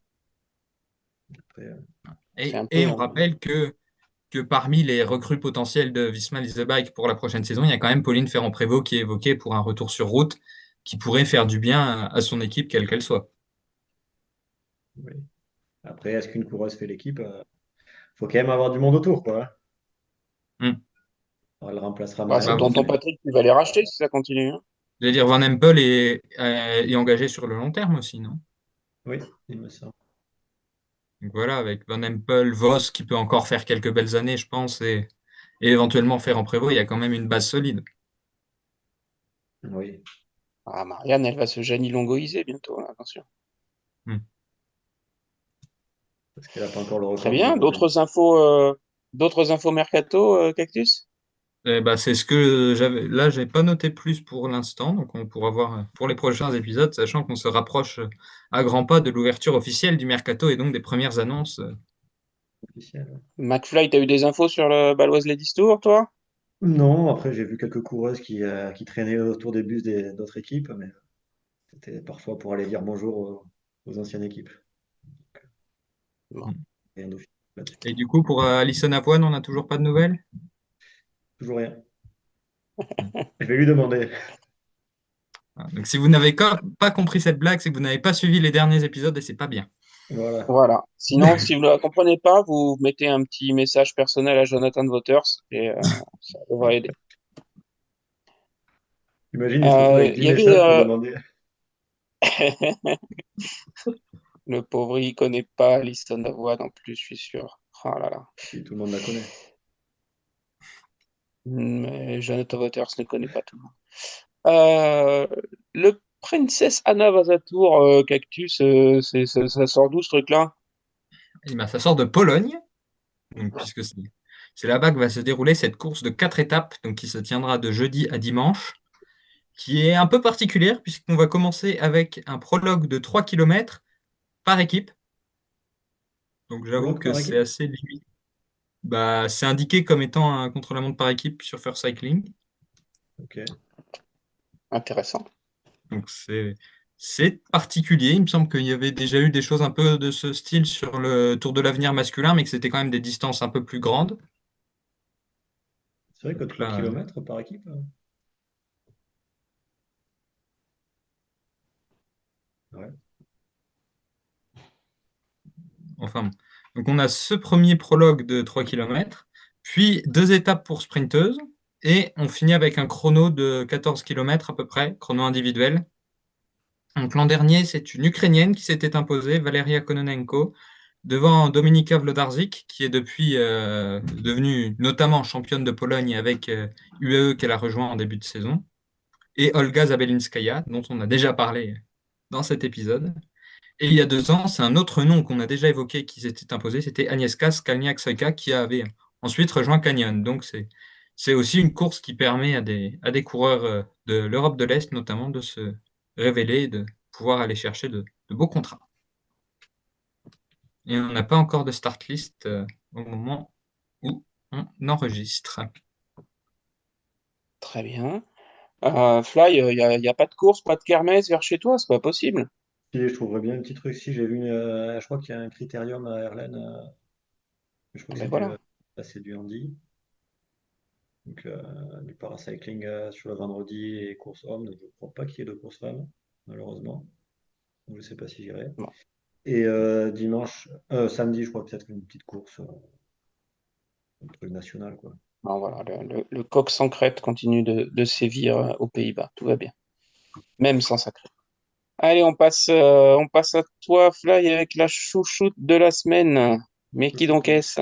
[SPEAKER 2] Après,
[SPEAKER 1] c'est un
[SPEAKER 3] Et
[SPEAKER 1] peu.
[SPEAKER 3] on rappelle que parmi les recrues potentielles de Visma Lease a Bike pour la prochaine saison, il y a quand même Pauline Ferrand-Prévot qui est évoquée pour un retour sur route qui pourrait faire du bien à son équipe, quelle qu'elle soit.
[SPEAKER 2] oui. Après, est-ce qu'une coureuse fait l'équipe? Faut quand même avoir du monde autour, quoi, hein.
[SPEAKER 3] Mm.
[SPEAKER 2] Alors, elle remplacera
[SPEAKER 1] Bah, c'est
[SPEAKER 3] Bah,
[SPEAKER 2] Marianne,
[SPEAKER 1] tonton
[SPEAKER 2] mais
[SPEAKER 1] Patrick qui va les racheter si ça continue, hein.
[SPEAKER 3] j'allais dire, Van Empel est engagé sur le long terme aussi, non?
[SPEAKER 2] oui, il me semble.
[SPEAKER 3] Donc voilà, avec Van Empel, Vos qui peut encore faire quelques belles années, je pense, et éventuellement Ferrand Prévot, il y a quand même une base solide.
[SPEAKER 2] Oui,
[SPEAKER 1] Ah, Marianne, elle va se Longoïser bientôt, hein, attention.
[SPEAKER 3] Hmm.
[SPEAKER 2] parce qu'elle n'a pas encore le
[SPEAKER 1] Très
[SPEAKER 2] record
[SPEAKER 1] bien.
[SPEAKER 2] de.
[SPEAKER 1] D'autres infos mercato, Cactus?
[SPEAKER 3] Eh ben, c'est ce que j'avais. Là, j'ai pas noté plus pour l'instant, donc on pourra voir pour les prochains épisodes, sachant qu'on se rapproche à grands pas de l'ouverture officielle du mercato et donc des premières annonces.
[SPEAKER 2] Officiel.
[SPEAKER 1] McFly, t'as eu des infos sur le Baloise Ladies Tour, toi?
[SPEAKER 2] Non, après j'ai vu quelques coureuses qui traînaient autour des bus d'autres équipes, mais c'était parfois pour aller dire bonjour aux anciennes équipes.
[SPEAKER 1] Bon.
[SPEAKER 3] Hmm.
[SPEAKER 2] Rien d'officiel là-dessus.
[SPEAKER 3] Et du coup, pour Alison Avoine, on n'a toujours pas de nouvelles?
[SPEAKER 2] Toujours rien.
[SPEAKER 3] Hmm.
[SPEAKER 2] Je vais lui demander.
[SPEAKER 3] Voilà. Donc, si vous n'avez pas compris cette blague, c'est que vous n'avez pas suivi les derniers épisodes et c'est pas bien.
[SPEAKER 2] Voilà.
[SPEAKER 1] Voilà. Sinon, si vous ne la comprenez pas, vous mettez un petit message personnel à Jonathan Waters et ça devrait aider.
[SPEAKER 2] Imagine, il se retrouve avec
[SPEAKER 1] Il
[SPEAKER 2] 10
[SPEAKER 1] y avait
[SPEAKER 2] messages pour demander.
[SPEAKER 1] le pauvre, il connaît pas Alison Avoine en plus, je suis sûr. Ah là là.
[SPEAKER 2] Puis tout le monde la connaît.
[SPEAKER 1] Mais Jonathan Waters ne connaît pas tout le monde. Euh, le Princess Anna Vazatour Cactus, ça sort d'où ce truc-là?
[SPEAKER 3] Eh ben, ça sort de Pologne, donc, puisque c'est là-bas que va se dérouler cette course de 4 étapes, donc qui se tiendra de jeudi à dimanche, qui est un peu particulière, puisqu'on va commencer avec un prologue de 3 km par équipe. Donc j'avoue
[SPEAKER 2] Prologue
[SPEAKER 3] que
[SPEAKER 2] par
[SPEAKER 3] c'est
[SPEAKER 2] équipe?
[SPEAKER 3] assez limite. Bah, c'est indiqué comme étant un contre-la-montre par équipe sur First Cycling.
[SPEAKER 2] Ok.
[SPEAKER 1] Intéressant.
[SPEAKER 3] Donc c'est particulier. Il me semble qu'il y avait déjà eu des choses un peu de ce style sur le Tour de l'Avenir masculin, mais que c'était quand même des distances un peu plus grandes.
[SPEAKER 2] C'est vrai que
[SPEAKER 3] Donc
[SPEAKER 2] 3
[SPEAKER 3] là,
[SPEAKER 2] kilomètres par équipe. Ouais.
[SPEAKER 3] enfin, bon. Donc on a ce premier prologue de 3 km, puis 2 étapes pour sprinteuses, et on finit avec un chrono de 14 km à peu près, chrono individuel. Donc l'an dernier, c'est une Ukrainienne qui s'était imposée, Valeria Kononenko, devant Dominika Wlodarczyk, qui est depuis devenue notamment championne de Pologne avec UAE qu'elle a rejoint en début de saison, et Olga Zabelinskaya, dont on a déjà parlé dans cet épisode. Et il y a 2 ans, c'est un autre nom qu'on a déjà évoqué qui s'était imposé, c'était Agnieszka Skalniak-Soyka qui avait ensuite rejoint Canyon. Donc c'est aussi une course qui permet à des coureurs de l'Europe de l'Est notamment de se révéler et de pouvoir aller chercher de beaux contrats. Et on n'a pas encore de start list au moment où on enregistre.
[SPEAKER 1] Très bien. Fly, y a pas de course, pas de kermesse vers chez toi, c'est pas possible.
[SPEAKER 2] Si, je trouverais bien un petit truc. Si j'ai vu, je crois qu'il y a un critérium à Erlen. Je crois que
[SPEAKER 1] Ben
[SPEAKER 2] c'est
[SPEAKER 1] voilà.
[SPEAKER 2] c'est du handi. Donc, du paracycling sur le vendredi et course homme. Donc, je ne crois pas qu'il y ait de course femme, malheureusement. Donc, je ne sais pas si j'irai.
[SPEAKER 1] Bon,
[SPEAKER 2] Et samedi, je crois peut-être une petite course, un truc national, quoi.
[SPEAKER 1] bon, voilà, le coq sans crête continue de sévir aux Pays-Bas, tout va bien, même sans sa crête. Allez, on passe à toi, Fly, avec la chouchoute de la semaine. Mais qui
[SPEAKER 2] Chouchoute,
[SPEAKER 1] donc est-ce?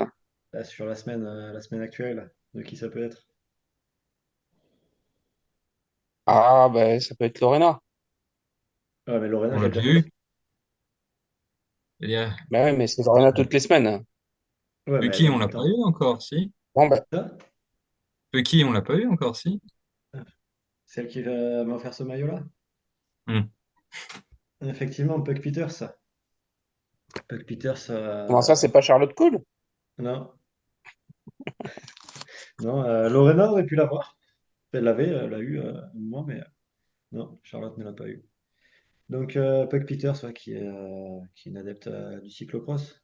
[SPEAKER 2] là, sur la semaine actuelle, de qui ça peut être?
[SPEAKER 1] Ah, ben ça peut être Lorena.
[SPEAKER 2] Ah, mais Lorena,
[SPEAKER 3] On
[SPEAKER 2] j'ai
[SPEAKER 3] l'a
[SPEAKER 2] déjà
[SPEAKER 3] déjà
[SPEAKER 2] fait.
[SPEAKER 3] eu. C'est-à-dire,
[SPEAKER 1] Ben ouais, mais c'est Lorena toutes les semaines.
[SPEAKER 2] Ouais, mais elle
[SPEAKER 3] Pecky, on
[SPEAKER 2] gagne tout
[SPEAKER 3] l'a
[SPEAKER 2] le
[SPEAKER 3] pas
[SPEAKER 2] temps.
[SPEAKER 3] eu encore, si.
[SPEAKER 1] Bon, ben,
[SPEAKER 2] Ça,
[SPEAKER 3] Pecky, on l'a pas eu encore, si.
[SPEAKER 2] celle qui va m'offrir ce maillot-là?
[SPEAKER 3] Hmm.
[SPEAKER 2] Effectivement, Puck Peters. Puck Peters,
[SPEAKER 1] comment ça, c'est pas Charlotte Cool?
[SPEAKER 2] non, non, Lorena aurait pu l'avoir. Elle l'a eu un moment, mais non, Charlotte ne l'a pas eu. Donc, Puck Peters, ouais, qui est une adepte du cyclocross.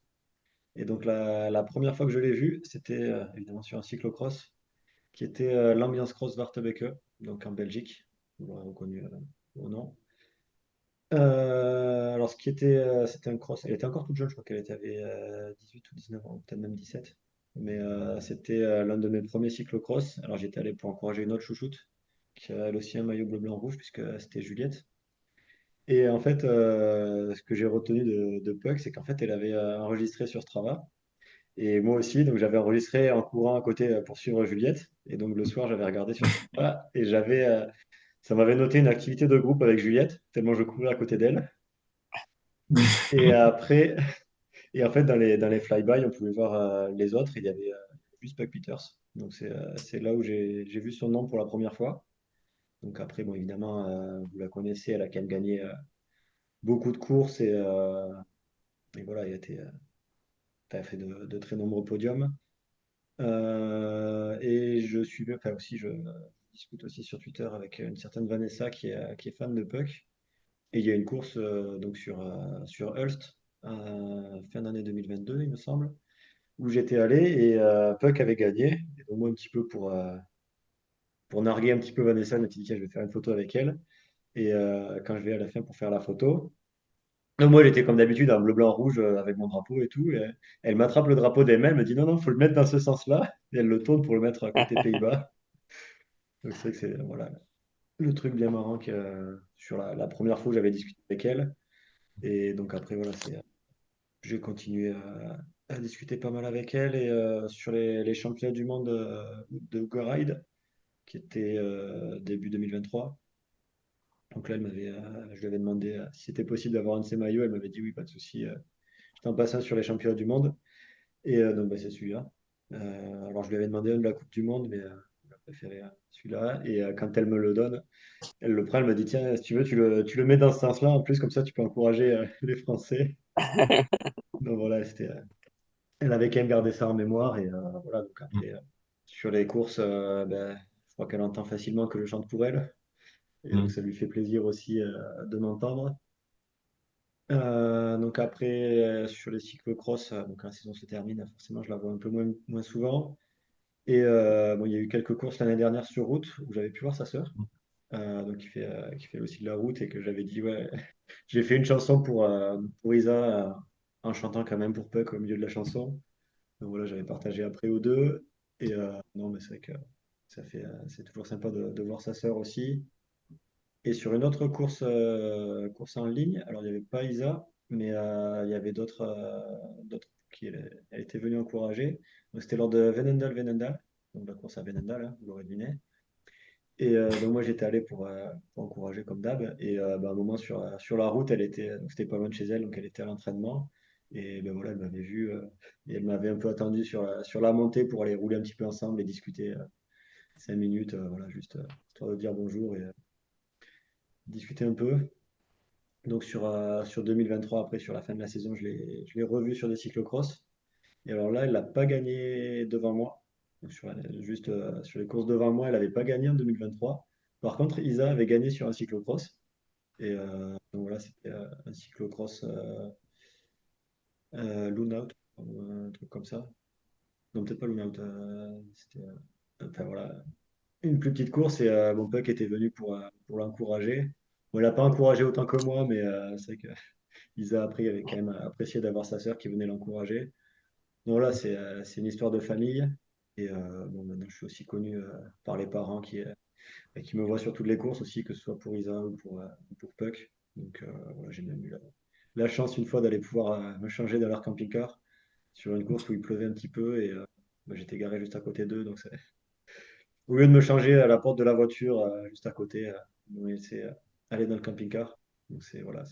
[SPEAKER 2] Et donc, la première fois que je l'ai vue, c'était évidemment sur un cyclocross, qui était l'Ambiance Cross Wartebeke, donc en Belgique. Vous l'aurez reconnu au nom. Alors, c'était un cross. Elle était encore toute jeune, je crois qu'elle avait 18 ou 19 ans, peut-être même 17. Mais c'était l'un de mes premiers cyclocross. Alors, j'étais allé pour encourager une autre chouchoute, qui a elle aussi un maillot bleu-blanc-rouge, puisque c'était Juliette. Et en fait, ce que j'ai retenu de Puck, c'est qu'en fait, elle avait enregistré sur Strava. Et moi aussi, donc j'avais enregistré en courant à côté pour suivre Juliette. Et donc le soir, j'avais regardé sur Strava et ça m'avait noté une activité de groupe avec Juliette, tellement je courais à côté d'elle. Et après, et en fait, dans les flyby, on pouvait voir les autres. Il y avait juste Puck Peters. Donc c'est là où j'ai vu son nom pour la première fois. Donc après, bon, évidemment, vous la connaissez, elle a quand même gagné beaucoup de courses et voilà, elle a fait de très nombreux podiums. Et je suis, enfin aussi, je discute aussi sur Twitter avec une certaine Vanessa qui est fan de Puck. Et il y a une course donc sur Ulst, fin d'année 2022, il me semble, où j'étais allé et Puck avait gagné. Et donc moi, un petit peu pour narguer un petit peu Vanessa, elle m'a dit, tiens, je vais faire une photo avec elle. Et quand je vais à la fin pour faire la photo, donc moi, j'étais comme d'habitude en bleu, blanc, rouge avec mon drapeau et tout. Et elle m'attrape le drapeau des mains, elle me dit non, non, faut le mettre dans ce sens-là. Et elle le tourne pour le mettre à côté Pays-Bas. Donc c'est vrai que c'est voilà, le truc bien marrant que sur la première fois où j'avais discuté avec elle. Et donc après, voilà, j'ai continué à discuter pas mal avec elle. Et sur les championnats du monde de Go-Ride, qui était début 2023. Donc là, je lui avais demandé si c'était possible d'avoir un de ses maillots. Elle m'avait dit oui, pas de souci. J'étais en passant sur les championnats du monde. Et donc, bah, c'est celui-là. Alors, je lui avais demandé un de la Coupe du Monde, mais il a préféré celui-là. Et quand elle me le donne, elle le prend, elle me dit, tiens, si tu veux, tu le mets dans ce sens-là. En plus, comme ça, tu peux encourager les Français. Donc voilà, elle avait quand même gardé ça en mémoire. Et voilà, donc après, sur les courses, ben, je crois qu'elle entend facilement que je chante pour elle. Et donc, ça lui fait plaisir aussi de m'entendre. Donc après, sur les cyclocross, donc quand la saison se termine, forcément, je la vois un peu moins souvent. Et bon, il y a eu quelques courses l'année dernière sur route où j'avais pu voir sa sœur, donc qui fait aussi de la route et que j'avais dit, ouais, j'ai fait une chanson pour Isa en chantant quand même pour Puck au milieu de la chanson. Donc voilà, j'avais partagé après aux deux. Et non, mais c'est vrai que c'est toujours sympa de voir sa sœur aussi. Et sur une autre course en ligne, alors il n'y avait pas Isa, mais il y avait d'autres qui elle était venue encourager. Donc c'était lors de Venendal, donc la course à Venendal, hein, vous l'aurez deviné. Et donc moi j'étais allé pour encourager comme d'hab. Et bah, à un moment sur la route, donc c'était pas loin de chez elle, donc elle était à l'entraînement. Et ben voilà, elle m'avait vu et elle m'avait un peu attendu sur la montée pour aller rouler un petit peu ensemble et discuter 5 minutes, voilà, juste histoire de dire bonjour et discuter un peu. Donc sur 2023, après sur la fin de la saison, je l'ai revu sur des cyclocross. Et alors là, elle n'a pas gagné devant moi. Donc juste sur les courses devant moi, elle n'avait pas gagné en 2023. Par contre, Isa avait gagné sur un cyclocross. Et donc voilà, c'était un cyclocross Lunaut, ou un truc comme ça. Non, peut-être pas Lunaut. C'était, enfin voilà, une plus petite course. Et mon Puck était venu pour l'encourager. Bon, il n'a pas encouragé autant que moi, mais c'est vrai que Isa après avait quand même apprécié d'avoir sa sœur qui venait l'encourager. Donc là, c'est une histoire de famille. Et bon, maintenant, je suis aussi connu par les parents qui me voient sur toutes les courses aussi, que ce soit pour Isa ou pour Puck. Donc voilà, j'ai même eu la chance une fois d'aller pouvoir me changer dans leur camping-car sur une course où il pleuvait un petit peu et bah, j'étais garé juste à côté d'eux. Donc au lieu de me changer à la porte de la voiture juste à côté, ils m'ont laissé aller dans le camping-car. Donc voilà,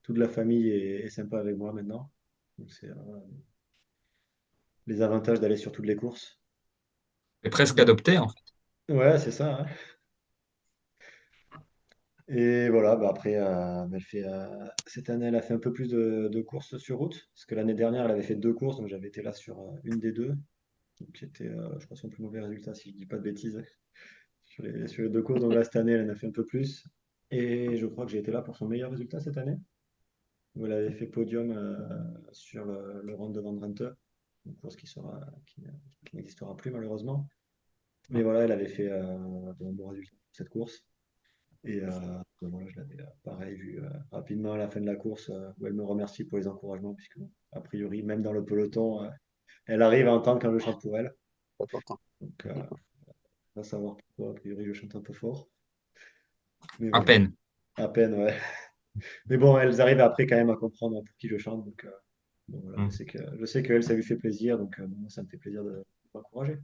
[SPEAKER 2] toute la famille est sympa avec moi maintenant. Donc c'est les avantages d'aller sur toutes les courses.
[SPEAKER 3] C'est presque
[SPEAKER 2] Donc,
[SPEAKER 3] adopté, en fait.
[SPEAKER 2] ouais, c'est ça, hein. Et voilà, bah après, cette année, elle a fait un peu plus de courses sur route. Parce que l'année dernière, elle avait fait 2 courses, donc j'avais été là sur une des deux. Donc, qui était, je crois, son plus mauvais résultat, si je dis pas de bêtises, sur les 2 courses. Donc là, cette année, elle en a fait un peu plus. Et je crois que j'ai été là pour son meilleur résultat cette année, où elle avait fait podium sur le Round de Vandrente, une course qui n'existera plus malheureusement. Mais voilà, elle avait fait un bon résultat pour cette course. Et ben voilà, je l'avais pareil vu rapidement à la fin de la course où elle me remercie pour les encouragements, puisque a priori, même dans le peloton, elle arrive à entendre quand je chante pour elle.
[SPEAKER 1] Pas content.
[SPEAKER 2] Donc, on va savoir pourquoi, a priori, je chante un peu fort. Mais
[SPEAKER 3] À
[SPEAKER 2] voilà,
[SPEAKER 3] peine.
[SPEAKER 2] à peine, ouais. Mais bon, elles arrivent après quand même à comprendre pour qui je chante. Donc voilà,
[SPEAKER 3] Mm.
[SPEAKER 2] je sais qu'elle, ça lui fait plaisir. Bon, ça me fait plaisir de m'encourager.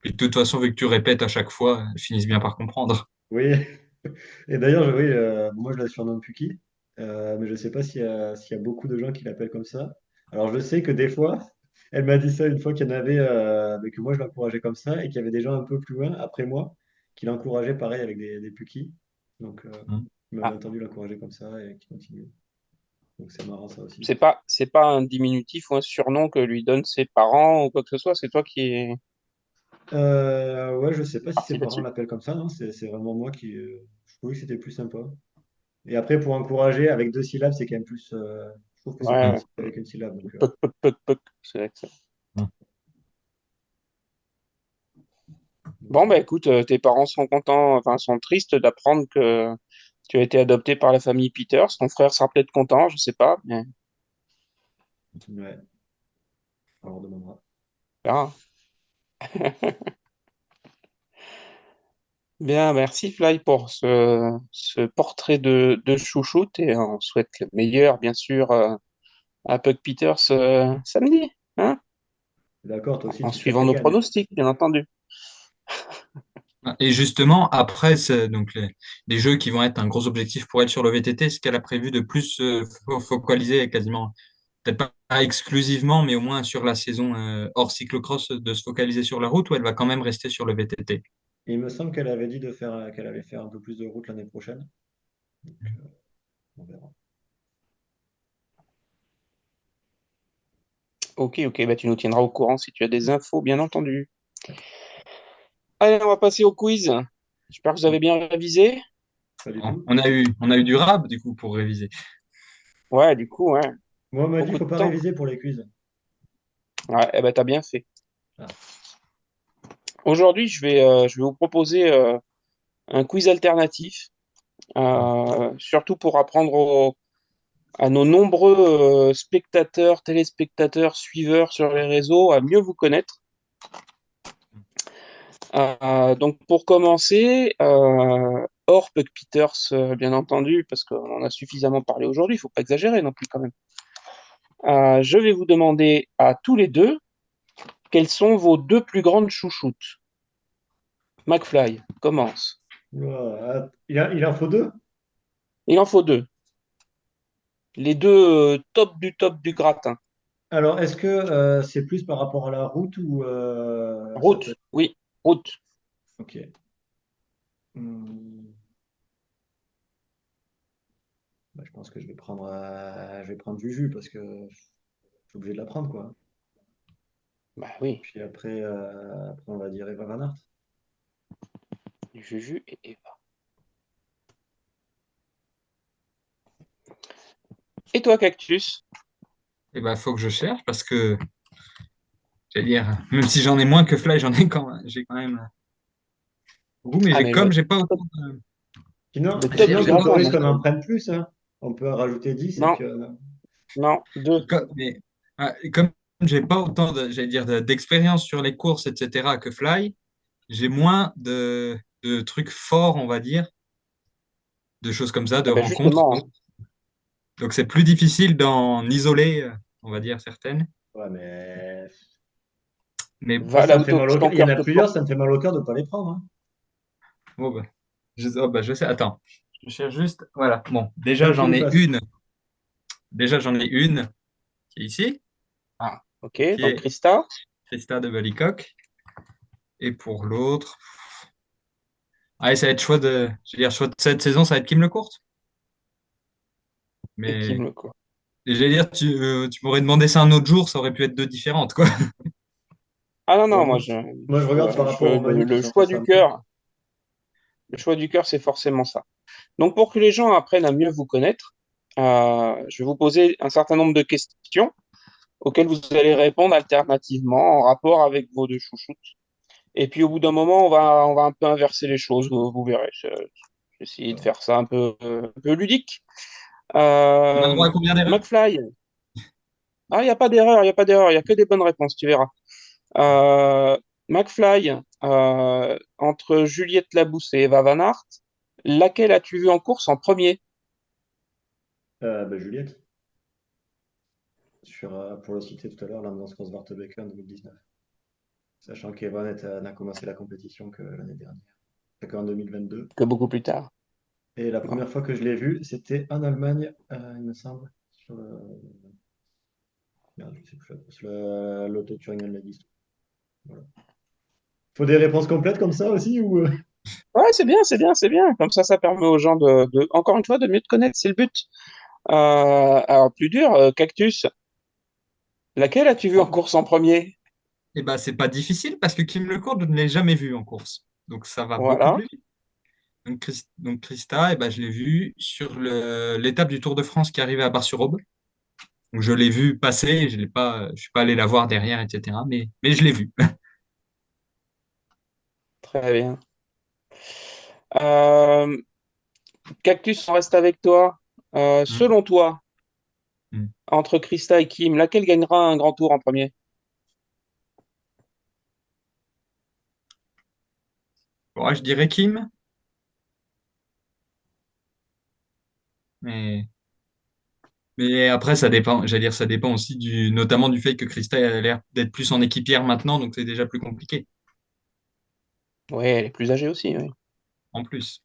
[SPEAKER 3] Et de toute façon, vu que tu répètes à chaque fois, elles finissent bien par comprendre.
[SPEAKER 2] Oui. Et d'ailleurs, oui, moi je la surnomme Puki, mais je ne sais pas s'il y a beaucoup de gens qui l'appellent comme ça. Alors je sais que des fois, elle m'a dit ça une fois qu'il y en avait, mais que moi je l'encourageais comme ça, et qu'il y avait des gens un peu plus loin, après moi, qui l'encourageaient pareil avec des Puki. Donc
[SPEAKER 3] Mm.
[SPEAKER 2] il m'avait
[SPEAKER 1] Ah,
[SPEAKER 2] entendu l'encourager comme ça et qui continue. Donc c'est marrant ça aussi.
[SPEAKER 1] c'est pas un diminutif ou un surnom que lui donnent ses parents ou quoi que ce soit, c'est toi qui es
[SPEAKER 2] Ouais, je sais pas si ses
[SPEAKER 1] parti
[SPEAKER 2] parents
[SPEAKER 1] là-dessus.
[SPEAKER 2] l'appellent comme ça, non, c'est vraiment moi qui. Je trouvais que c'était plus sympa. Et après, pour encourager, avec 2 syllabes, c'est quand même plus. Je trouve que c'est plus
[SPEAKER 1] Ouais,
[SPEAKER 3] Mm.
[SPEAKER 2] facile avec une syllabe.
[SPEAKER 1] poc, poc, poc, poc. C'est vrai que
[SPEAKER 3] Mm.
[SPEAKER 1] Bon, bah
[SPEAKER 2] Voilà.
[SPEAKER 1] écoute, tes parents sont contents, enfin sont tristes d'apprendre que tu as été adopté par la famille Peters. Ton frère sera peut-être content, je sais pas, mais
[SPEAKER 2] Ouais, on leur demandera.
[SPEAKER 1] on verra. Bien, merci Fly pour ce portrait de chouchoute et on souhaite le meilleur, bien sûr, à Puck Peters samedi, hein,
[SPEAKER 2] D'accord, toi aussi,
[SPEAKER 1] en
[SPEAKER 2] tu souhaites
[SPEAKER 1] suivant
[SPEAKER 2] qu'elle
[SPEAKER 1] nos
[SPEAKER 2] gagne.
[SPEAKER 1] pronostics, bien entendu.
[SPEAKER 3] Et justement, après, donc les jeux qui vont être un gros objectif pour elle sur le VTT, est-ce qu'elle a prévu de plus se focaliser quasiment, peut-être pas exclusivement, mais au moins sur la saison hors cyclocross, de se focaliser sur la route ou elle va quand même rester sur le VTT?
[SPEAKER 2] Il me semble qu'elle avait dit qu'elle allait faire un peu plus de route l'année prochaine. On verra.
[SPEAKER 1] Ok, ok, bah tu nous tiendras au courant si tu as des infos, bien entendu. Allez, on va passer au quiz. J'espère que vous avez bien révisé.
[SPEAKER 2] Pas du
[SPEAKER 3] Bon,
[SPEAKER 2] tout.
[SPEAKER 3] on a eu du rab, du coup, pour réviser.
[SPEAKER 1] Ouais, du coup, ouais,
[SPEAKER 2] Moi, on m'a dit, il
[SPEAKER 1] beaucoup
[SPEAKER 2] faut
[SPEAKER 1] de
[SPEAKER 2] pas
[SPEAKER 1] temps.
[SPEAKER 2] réviser pour les quiz.
[SPEAKER 1] Ouais, eh ben t'as bien fait.
[SPEAKER 2] Ah,
[SPEAKER 1] Aujourd'hui, je vais vous proposer un quiz alternatif, surtout pour apprendre à nos nombreux spectateurs, téléspectateurs, suiveurs sur les réseaux à mieux vous connaître. Donc pour commencer, hors Puck Peters, bien entendu, parce qu'on en a suffisamment parlé aujourd'hui, il ne faut pas exagérer non plus quand même. Je vais vous demander à tous les deux quelles sont vos deux plus grandes chouchoutes. McFly, commence.
[SPEAKER 2] oula, il en faut deux.
[SPEAKER 1] Il en faut deux. Les deux top du gratin.
[SPEAKER 2] Alors, est-ce que c'est plus par rapport à la route ou ça peut
[SPEAKER 1] Route,
[SPEAKER 2] être.
[SPEAKER 1] oui, route.
[SPEAKER 2] Ok. Hmm, bah, je pense que je vais prendre Juju parce que je suis obligé de la prendre, quoi.
[SPEAKER 1] Bah oui,
[SPEAKER 2] Puis après on va dire Eva Van Aert.
[SPEAKER 1] Juju et Eva. Et toi, Cactus?
[SPEAKER 3] Et ben, faut que je cherche parce que, j'allais dire, même si j'en ai moins que Fly, j'ai quand même beaucoup, mais
[SPEAKER 1] Ah, mais le
[SPEAKER 3] j'ai pas
[SPEAKER 1] top,
[SPEAKER 3] autant
[SPEAKER 2] Sinon,
[SPEAKER 1] le top
[SPEAKER 2] sinon
[SPEAKER 1] du
[SPEAKER 2] je
[SPEAKER 1] gratin,
[SPEAKER 2] m'autorise
[SPEAKER 1] mon
[SPEAKER 2] qu'on
[SPEAKER 1] frère.
[SPEAKER 2] en prenne plus, hein. On peut en rajouter 10 et
[SPEAKER 1] Non,
[SPEAKER 2] puis.
[SPEAKER 1] non, deux.
[SPEAKER 3] mais, comme j'ai pas autant j'allais dire, d'expérience sur les courses, etc., que Fly, j'ai moins de trucs forts, on va dire, de choses comme ça, de
[SPEAKER 1] Ah ben
[SPEAKER 3] rencontres.
[SPEAKER 1] justement,
[SPEAKER 3] Donc, c'est plus difficile d'en isoler, on va dire, certaines.
[SPEAKER 2] Ouais, mais
[SPEAKER 3] Mais
[SPEAKER 2] moi,
[SPEAKER 1] va
[SPEAKER 2] ça
[SPEAKER 1] là
[SPEAKER 2] me
[SPEAKER 1] où
[SPEAKER 2] fait mal au
[SPEAKER 1] ton
[SPEAKER 2] cœur. Il y en
[SPEAKER 1] cœur
[SPEAKER 2] a
[SPEAKER 1] te
[SPEAKER 2] plusieurs,
[SPEAKER 1] porte.
[SPEAKER 2] ça me fait mal au cœur de ne pas les prendre, hein.
[SPEAKER 3] bon, bah, je sais. Attends, je cherche juste. Voilà. Bon,
[SPEAKER 2] Même qui nous fasse.
[SPEAKER 3] Déjà, j'en ai une qui est ici,
[SPEAKER 1] Ah, ok,
[SPEAKER 3] qui
[SPEAKER 1] donc
[SPEAKER 3] est
[SPEAKER 1] Krista.
[SPEAKER 3] Krista de Ballycock. Et pour l'autre, allez, ça va être je veux dire, choix de cette saison, ça va être Kim LeCourte.
[SPEAKER 1] Et Kim
[SPEAKER 3] Mais
[SPEAKER 1] le quoi.
[SPEAKER 3] j'allais dire, tu m'aurais demandé ça un autre jour, ça aurait pu être deux différentes, quoi.
[SPEAKER 1] Ah non, non,
[SPEAKER 2] Ouais,
[SPEAKER 1] moi
[SPEAKER 2] moi, je regarde par rapport aux maillots qui
[SPEAKER 1] le
[SPEAKER 2] sont
[SPEAKER 1] choix
[SPEAKER 2] face à
[SPEAKER 1] du
[SPEAKER 2] moi.
[SPEAKER 1] cœur. Le choix du cœur, c'est forcément ça. Donc pour que les gens apprennent à mieux vous connaître, je vais vous poser un certain nombre de questions auxquelles vous allez répondre alternativement en rapport avec vos deux chouchoutes. Et puis au bout d'un moment, on va un peu inverser les choses, vous verrez. Je vais essayer de faire ça un peu ludique.
[SPEAKER 3] On a le droit
[SPEAKER 1] Euh,
[SPEAKER 3] à combien d'erreurs?
[SPEAKER 1] McFly. Ah, il n'y a pas d'erreur, il n'y a pas d'erreur, il n'y a que des bonnes réponses, tu verras. Euh, McFly, entre Juliette Labousse et Eva Van Aert, laquelle as-tu vu en course en premier?
[SPEAKER 2] Juliette, pour le citer tout à l'heure, l'Ambiance Cross Wartebeke en 2019. Sachant qu'Eva n'a commencé la compétition que l'année dernière, enfin, qu'en 2022.
[SPEAKER 1] Que beaucoup plus tard.
[SPEAKER 2] Et la
[SPEAKER 1] Ouais.
[SPEAKER 2] première fois que je l'ai vue, c'était en Allemagne, il me semble, merde, je sais plus la course, l'Auto Thüringen Ladies. Voilà. Faut des réponses complètes comme ça aussi ou...
[SPEAKER 1] Ouais, c'est bien, c'est bien, c'est bien. Comme ça permet aux gens encore une fois, de mieux te connaître. C'est le but. Alors, plus dur, Cactus. Laquelle as-tu vu en course en premier?
[SPEAKER 3] Et bah, c'est pas difficile parce que Kim Lecourt, je ne l'ai jamais vu en course. Donc, ça va beaucoup
[SPEAKER 1] Voilà,
[SPEAKER 3] plus vite. Donc Christa, eh ben, je l'ai vu sur l'étape du Tour de France qui arrivait à Bar-sur-Aube. Donc, je l'ai vu passer, je suis pas allé la voir derrière, etc. Mais je l'ai vu.
[SPEAKER 1] très bien. Euh, Cactus, on reste avec toi.
[SPEAKER 3] Mm.
[SPEAKER 1] Selon toi,
[SPEAKER 3] Mm.
[SPEAKER 1] entre Krista et Kim, laquelle gagnera un grand tour en premier?
[SPEAKER 3] Bon, je dirais Kim, mais, mais après, ça dépend. J'allais dire, ça dépend aussi notamment du fait que Christa a l'air d'être plus en équipière maintenant, donc c'est déjà plus compliqué,
[SPEAKER 1] Oui, elle est plus âgée aussi, oui.
[SPEAKER 3] en plus.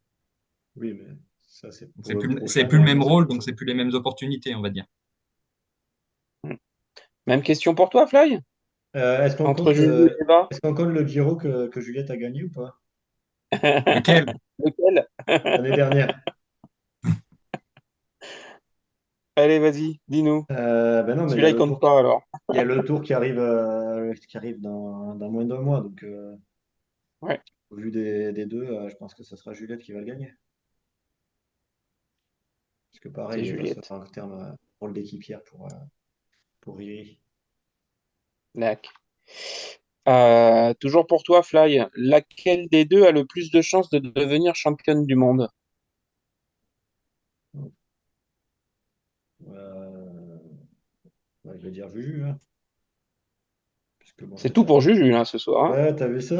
[SPEAKER 2] Oui, mais ça, c'est
[SPEAKER 3] Donc,
[SPEAKER 2] pour le
[SPEAKER 3] c'est
[SPEAKER 2] prochain
[SPEAKER 3] plus le même
[SPEAKER 2] et c'est
[SPEAKER 3] rôle,
[SPEAKER 2] autre
[SPEAKER 3] donc c'est
[SPEAKER 2] chose.
[SPEAKER 3] plus les mêmes opportunités, on va dire.
[SPEAKER 1] Mm. Même question pour toi, Fly?
[SPEAKER 2] Est-ce qu'on
[SPEAKER 1] Entre
[SPEAKER 2] compte
[SPEAKER 1] Juju et Eva?
[SPEAKER 2] est-ce qu'on compte le Giro que Juliette a gagné ou pas?
[SPEAKER 3] Lequel?
[SPEAKER 1] Lequel?
[SPEAKER 2] L'année dernière.
[SPEAKER 1] Allez, vas-y, dis-nous.
[SPEAKER 2] Ben non, mais
[SPEAKER 1] Celui-là, il compte pas alors.
[SPEAKER 2] il y a le tour qui arrive dans moins d'un mois. Donc,
[SPEAKER 1] Ouais,
[SPEAKER 2] au vu des deux, je pense que ce sera Juliette qui va le gagner. Parce que
[SPEAKER 1] c'est
[SPEAKER 2] pareil, Eva
[SPEAKER 1] Juliette.
[SPEAKER 2] sera en terme rôle d'équipière pour Riri.
[SPEAKER 1] Lac. Toujours pour toi, Fly. Laquelle des deux a le plus de chances de devenir championne du monde?
[SPEAKER 2] Euh, ouais, je vais dire Juju, hein. Parce que bon,
[SPEAKER 1] C'est tout pour Juju, là, ce soir, hein.
[SPEAKER 2] Ouais, t'as vu ça?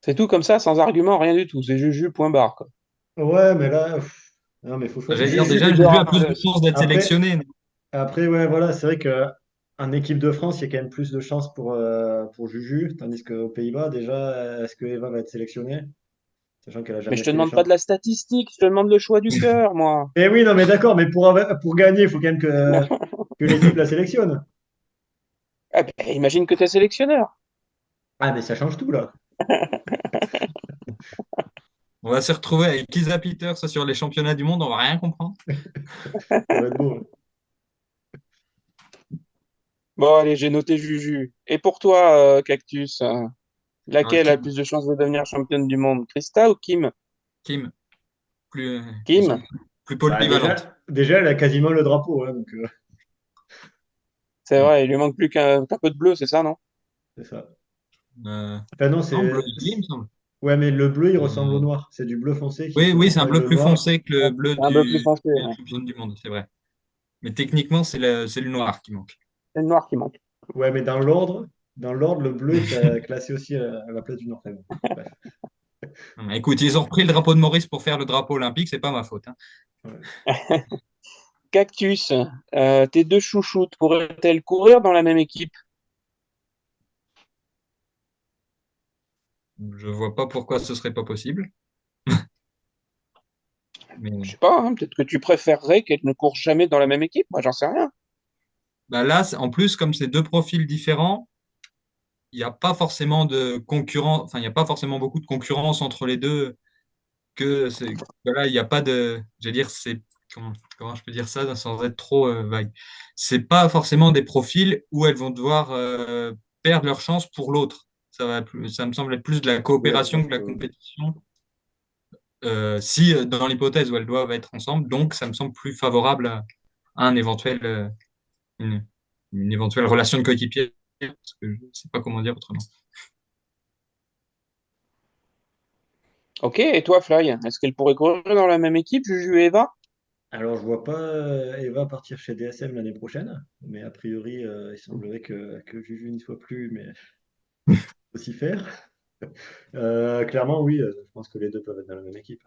[SPEAKER 1] C'est tout comme ça, sans argument, rien du tout. C'est Juju, point barre, quoi.
[SPEAKER 2] Ouais, mais là, non, mais faut choisir.
[SPEAKER 3] J'allais dire
[SPEAKER 1] Juju
[SPEAKER 3] déjà,
[SPEAKER 1] des
[SPEAKER 3] Juju a plus de
[SPEAKER 1] Guarardos.
[SPEAKER 3] chances d'être
[SPEAKER 2] Après,
[SPEAKER 3] sélectionné.
[SPEAKER 2] après, ouais, voilà, c'est vrai que en équipe de France, il y a quand même plus de chances pour Juju, tandis qu'aux Pays-Bas, déjà, est-ce que Eva va être sélectionnée? Sachant qu'elle a
[SPEAKER 1] Mais je
[SPEAKER 2] jamais
[SPEAKER 1] te
[SPEAKER 2] fait les
[SPEAKER 1] demande pas de
[SPEAKER 2] champs.
[SPEAKER 1] la statistique, je te demande le choix du cœur, moi.
[SPEAKER 2] Eh oui, non, mais d'accord, mais pour gagner, il faut quand même que l'équipe la sélectionne.
[SPEAKER 1] Ah ben, imagine que tu es sélectionneur.
[SPEAKER 2] Ah, mais ça change tout, là.
[SPEAKER 3] On va se retrouver avec Lisa Peters sur les championnats du monde, on va rien comprendre.
[SPEAKER 2] Ça va être beau.
[SPEAKER 1] Bon, allez, j'ai noté Juju. Et pour toi, Cactus,
[SPEAKER 3] Non,
[SPEAKER 1] laquelle a le plus de chances de devenir championne du monde? Krista ou Kim?
[SPEAKER 3] Kim, qui
[SPEAKER 1] Kim?
[SPEAKER 3] semble plus
[SPEAKER 2] Bah,
[SPEAKER 3] polyvalente.
[SPEAKER 2] déjà, elle a quasiment le drapeau, hein, donc
[SPEAKER 1] C'est
[SPEAKER 3] Mm.
[SPEAKER 1] vrai, il lui manque plus qu'un peu de bleu, c'est ça, non?
[SPEAKER 2] c'est ça.
[SPEAKER 3] Euh,
[SPEAKER 2] Enfin, non,
[SPEAKER 3] non, bleu soulier, il me semble.
[SPEAKER 2] Ouais, mais le bleu, il ressemble au
[SPEAKER 3] Euh,
[SPEAKER 2] noir. C'est du bleu foncé qui
[SPEAKER 3] oui,
[SPEAKER 2] fait
[SPEAKER 3] oui, c'est un
[SPEAKER 2] renvoyer
[SPEAKER 3] bleu
[SPEAKER 2] le
[SPEAKER 3] plus
[SPEAKER 2] noir.
[SPEAKER 3] foncé que le bleu
[SPEAKER 1] C'est un peu plus foncé,
[SPEAKER 3] de la
[SPEAKER 1] ouais.
[SPEAKER 3] championne du monde, c'est vrai. Mais techniquement, c'est le noir qui manque.
[SPEAKER 1] C'est le noir qui manque.
[SPEAKER 2] Ouais, mais dans l'ordre, le bleu est classé aussi à la place du noir. Enfin bon, bref.
[SPEAKER 3] Écoute, ils ont repris le drapeau de Maurice pour faire le drapeau olympique, c'est pas ma faute, hein.
[SPEAKER 2] Ouais.
[SPEAKER 1] Cactus, tes deux chouchoutes pourraient-elles courir dans la même équipe?
[SPEAKER 3] Je vois pas pourquoi ce serait pas possible.
[SPEAKER 1] Je
[SPEAKER 3] Mais
[SPEAKER 1] sais pas, hein, peut-être que tu préférerais qu'elles ne courent jamais dans la même équipe. Moi, j'en sais rien.
[SPEAKER 3] bah là, en plus, comme c'est deux profils différents, il n'y a pas forcément de concurrence, enfin, il n'y a pas forcément beaucoup de concurrence entre les deux. Voilà, il n'y a pas de, je veux dire, comment je peux dire ça sans être trop vague. C'est pas forcément des profils où elles vont devoir perdre leur chance pour l'autre. Ça me semble être plus de la
[SPEAKER 2] Oui, elles
[SPEAKER 3] coopération que de
[SPEAKER 2] peuvent.
[SPEAKER 3] la compétition. Si dans l'hypothèse où elles doivent être ensemble, donc ça me semble plus favorable à un éventuel, une, une éventuelle relation de coéquipier, parce que je ne sais pas comment dire autrement.
[SPEAKER 1] Ok, et toi, Fly, est-ce qu'elles pourraient courir dans la même équipe, Juju et Eva?
[SPEAKER 2] Alors, je vois pas Eva partir chez DSM l'année prochaine, mais a priori, il semblerait que Juju n'y soit plus, mais faut s'y faire. Clairement, oui, je pense que les deux peuvent être dans la même équipe.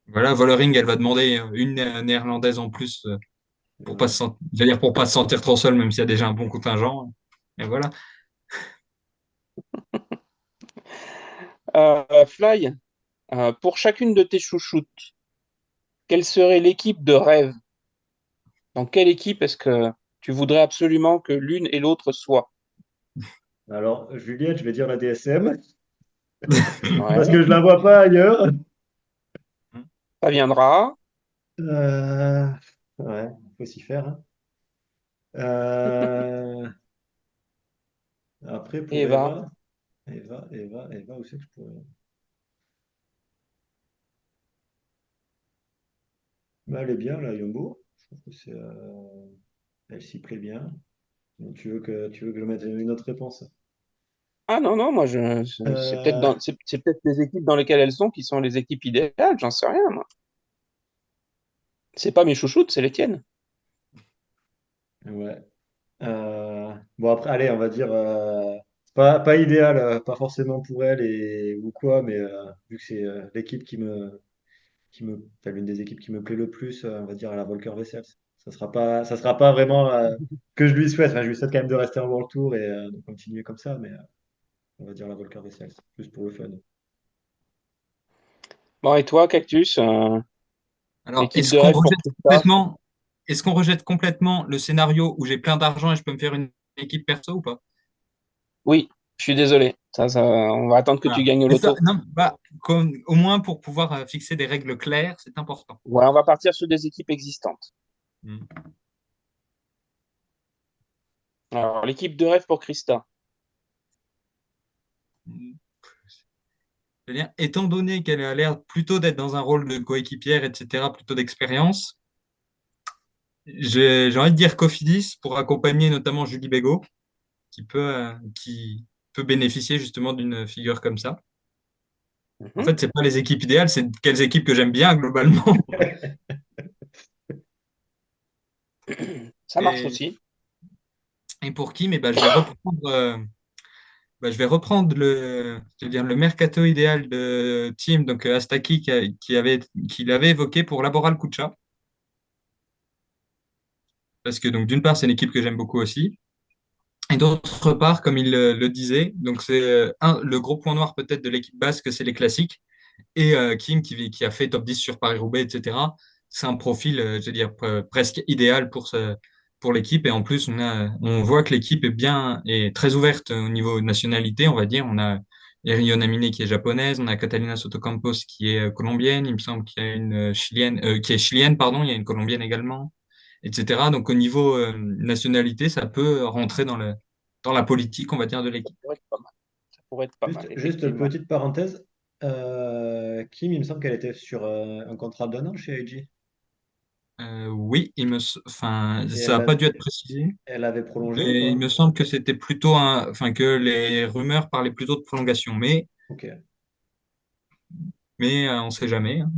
[SPEAKER 3] Voilà, Vollering, elle va demander une néerlandaise en plus pour pas
[SPEAKER 2] Ouais.
[SPEAKER 3] se sentir, j'allais dire pour pas se sentir trop seul, même s'il y a déjà un bon contingent. Et voilà.
[SPEAKER 1] Fly, pour chacune de tes chouchoutes, quelle serait l'équipe de rêve? Dans quelle équipe est-ce que tu voudrais absolument que l'une et l'autre soient?
[SPEAKER 2] Alors, Juliette, je vais dire la DSM, parce
[SPEAKER 1] Ouais,
[SPEAKER 2] que je la vois pas ailleurs.
[SPEAKER 1] ça viendra.
[SPEAKER 2] Euh, ouais, faut s'y faire, hein. Euh, après, pour
[SPEAKER 1] Eva.
[SPEAKER 2] Eva, où c'est que je pourrais. Bah, elle est bien, là, Yumbo. Je trouve que elle s'y plaît bien. Donc, tu veux que je mette une autre réponse?
[SPEAKER 1] Ah non, non, moi,
[SPEAKER 2] Euh,
[SPEAKER 1] c'est peut-être les équipes dans lesquelles elles sont qui sont les équipes idéales, j'en sais rien, moi. C'est pas mes chouchoutes, c'est les tiennes.
[SPEAKER 2] ouais. Bon, après, allez, on va dire pas idéal, pas forcément pour elle ou quoi, mais vu que c'est l'équipe enfin, l'une des équipes qui me plaît le plus, on va dire à la Volker Wessels. Ça sera pas vraiment que je lui souhaite. Enfin, je lui souhaite quand même de rester en World Tour et de continuer comme ça, mais on va dire la Volker Wessels, juste pour le fun.
[SPEAKER 1] Bon, et toi, Cactus,
[SPEAKER 3] Alors,
[SPEAKER 1] l'équipe de rêve pour Krista?
[SPEAKER 3] est-ce qu'on rejette complètement le scénario où j'ai plein d'argent et je peux me faire une équipe perso ou pas?
[SPEAKER 1] Oui, je suis désolé. On va attendre que tu
[SPEAKER 3] Voilà.
[SPEAKER 1] gagnes au
[SPEAKER 3] Mais ça,
[SPEAKER 1] loto.
[SPEAKER 3] non, bah, au moins pour pouvoir fixer des règles claires, c'est important.
[SPEAKER 1] Ouais, on va partir sur des équipes existantes.
[SPEAKER 3] Mm.
[SPEAKER 1] Alors, l'équipe de rêve pour Krista.
[SPEAKER 3] Mm. C'est-à-dire, étant donné qu'elle a l'air plutôt d'être dans un rôle de coéquipière, etc., plutôt d'expérience, j'ai envie de dire Cofidis pour accompagner notamment Julie Bégaud, qui peut bénéficier justement d'une figure comme ça. En
[SPEAKER 1] Mhm.
[SPEAKER 3] fait, c'est pas les équipes idéales, c'est quelles équipes que j'aime bien globalement.
[SPEAKER 1] Ça marche
[SPEAKER 3] Et,
[SPEAKER 1] aussi.
[SPEAKER 3] et pour qui, mais bah, je vais reprendre je veux dire, le mercato idéal de Team, donc Astaki, qui l'avait évoqué pour Laboral Kucha. Parce que donc d'une part, c'est une équipe que j'aime beaucoup aussi. Et d'autre part, comme il le disait, donc c'est le gros point noir peut-être de l'équipe basque, c'est les classiques. Et Kim, qui a fait top 10 sur Paris-Roubaix, etc., c'est un profil, je veux dire, presque idéal pour l'équipe. Et en plus, on voit que l'équipe est très ouverte au niveau nationalité, on va dire. On a Erin Yonamine qui est japonaise, on a Catalina Sotocampos qui est colombienne, il me semble qu'il y a une chilienne, qui est chilienne, pardon, il y a une colombienne également, etc. Donc au niveau nationalité, ça peut rentrer dans la politique, on va dire, de l'équipe.
[SPEAKER 1] Ça pourrait être pas mal. Ça pourrait être pas
[SPEAKER 2] Juste,
[SPEAKER 1] mal,
[SPEAKER 2] juste
[SPEAKER 1] effectivement.
[SPEAKER 2] petite parenthèse. Kim, il me semble qu'elle était sur un contrat d'un an chez IG.
[SPEAKER 3] Oui, enfin,
[SPEAKER 2] Et
[SPEAKER 3] ça n'a pas dû être précisé,
[SPEAKER 2] elle avait prolongé ou
[SPEAKER 3] mais il
[SPEAKER 2] pas?
[SPEAKER 3] me semble que c'était plutôt enfin, que les rumeurs parlaient plutôt de prolongation,
[SPEAKER 2] Ok.
[SPEAKER 3] mais on ne sait jamais, hein.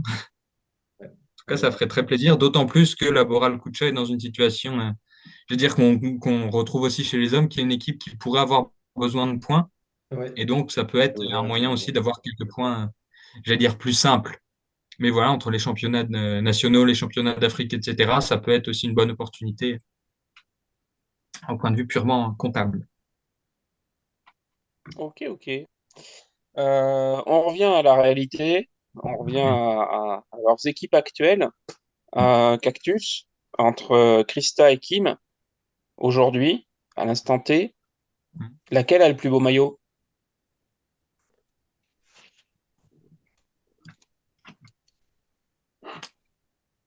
[SPEAKER 2] Ouais.
[SPEAKER 3] En tout cas,
[SPEAKER 2] Ouais,
[SPEAKER 3] ça
[SPEAKER 2] ouais.
[SPEAKER 3] ferait très plaisir, d'autant plus que la Boral Kucha est dans une situation, je veux dire, qu'on retrouve aussi chez les hommes, qui est une équipe qui pourrait avoir besoin de points,
[SPEAKER 2] Ouais.
[SPEAKER 3] et donc ça peut être un moyen aussi d'avoir quelques points, j'allais dire, plus simples. Mais voilà, entre les championnats nationaux, les championnats d'Afrique, etc., ça peut être aussi une bonne opportunité, au point de vue purement comptable.
[SPEAKER 1] Ok, ok. On revient à la réalité. On revient à leurs équipes actuelles. Cactus, entre Krista et Kim, aujourd'hui, à l'instant T, laquelle a le plus beau maillot?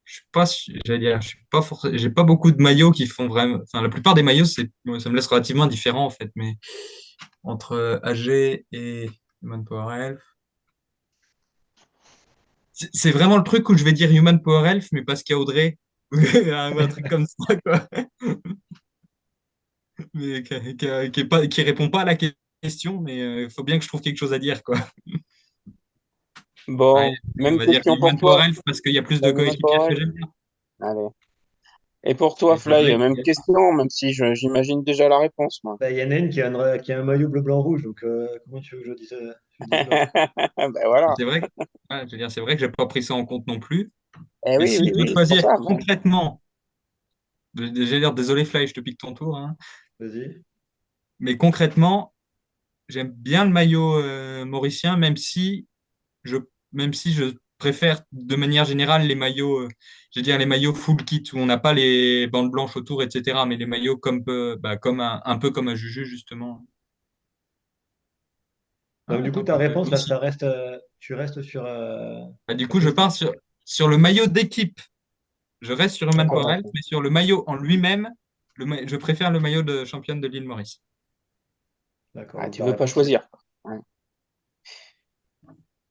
[SPEAKER 3] Je suis pas, j'allais dire, je suis pas forcément, j'ai pas beaucoup de maillots qui font vraiment. Enfin, la plupart des maillots, moi, ça me laisse relativement indifférent en fait. Mais entre AG et Human Power Health, c'est vraiment le truc où je vais dire Human Power Health, mais parce qu'il y a Audrey ou un truc comme ça, quoi. Mais qui répond pas à la question, mais il faut bien que je trouve quelque chose à dire, quoi. Ouais,
[SPEAKER 1] Bon,
[SPEAKER 3] on
[SPEAKER 1] même
[SPEAKER 3] va dire
[SPEAKER 1] question pour
[SPEAKER 3] Human Power
[SPEAKER 1] toi.
[SPEAKER 3] Health parce qu'il y a plus
[SPEAKER 1] La
[SPEAKER 3] de
[SPEAKER 1] Human
[SPEAKER 3] coéquipiers
[SPEAKER 1] Power
[SPEAKER 3] que
[SPEAKER 1] Health.
[SPEAKER 3] j'aime bien.
[SPEAKER 1] Allez. Et pour
[SPEAKER 3] C'est
[SPEAKER 1] toi, Fly, même
[SPEAKER 3] obligatoire.
[SPEAKER 1] question, même si j'imagine déjà la réponse, moi.
[SPEAKER 2] Bah, il y en a une qui a un maillot bleu-blanc-rouge, donc comment tu veux que je dise l'autre?
[SPEAKER 1] Ben voilà.
[SPEAKER 3] C'est vrai, ouais, je veux dire, c'est vrai que j'ai pas pris ça en compte non plus.
[SPEAKER 1] Eh
[SPEAKER 3] Mais
[SPEAKER 1] oui,
[SPEAKER 3] si
[SPEAKER 1] oui,
[SPEAKER 3] je dois
[SPEAKER 1] oui, c'est pour
[SPEAKER 3] choisir
[SPEAKER 1] ça.
[SPEAKER 3] concrètement, j'ai l'air désolé Fly, je te pique ton tour, hein,
[SPEAKER 2] Vas-y.
[SPEAKER 3] mais concrètement, j'aime bien le maillot mauricien, je, même si je préfère de manière générale les maillots, je veux dire les maillots full kit où on n'a pas les bandes blanches autour, etc. Mais les maillots comme, comme un peu comme un Juju justement. Ah,
[SPEAKER 2] Donc, du coup,
[SPEAKER 3] attends,
[SPEAKER 2] ta
[SPEAKER 3] quoique,
[SPEAKER 2] réponse, là,
[SPEAKER 3] aussi.
[SPEAKER 2] tu restes sur
[SPEAKER 3] Bah, du coup, je
[SPEAKER 2] Christophe?
[SPEAKER 3] pars sur le maillot d'équipe. Je reste sur Human
[SPEAKER 1] D'accord,
[SPEAKER 3] Power,
[SPEAKER 1] d'accord.
[SPEAKER 3] mais sur le maillot en lui-même, je préfère le maillot de championne de l'île Maurice.
[SPEAKER 2] D'accord,
[SPEAKER 1] Ah,
[SPEAKER 2] donc
[SPEAKER 1] tu
[SPEAKER 2] ta
[SPEAKER 1] veux pas
[SPEAKER 2] réponse est.
[SPEAKER 1] choisir. Ouais.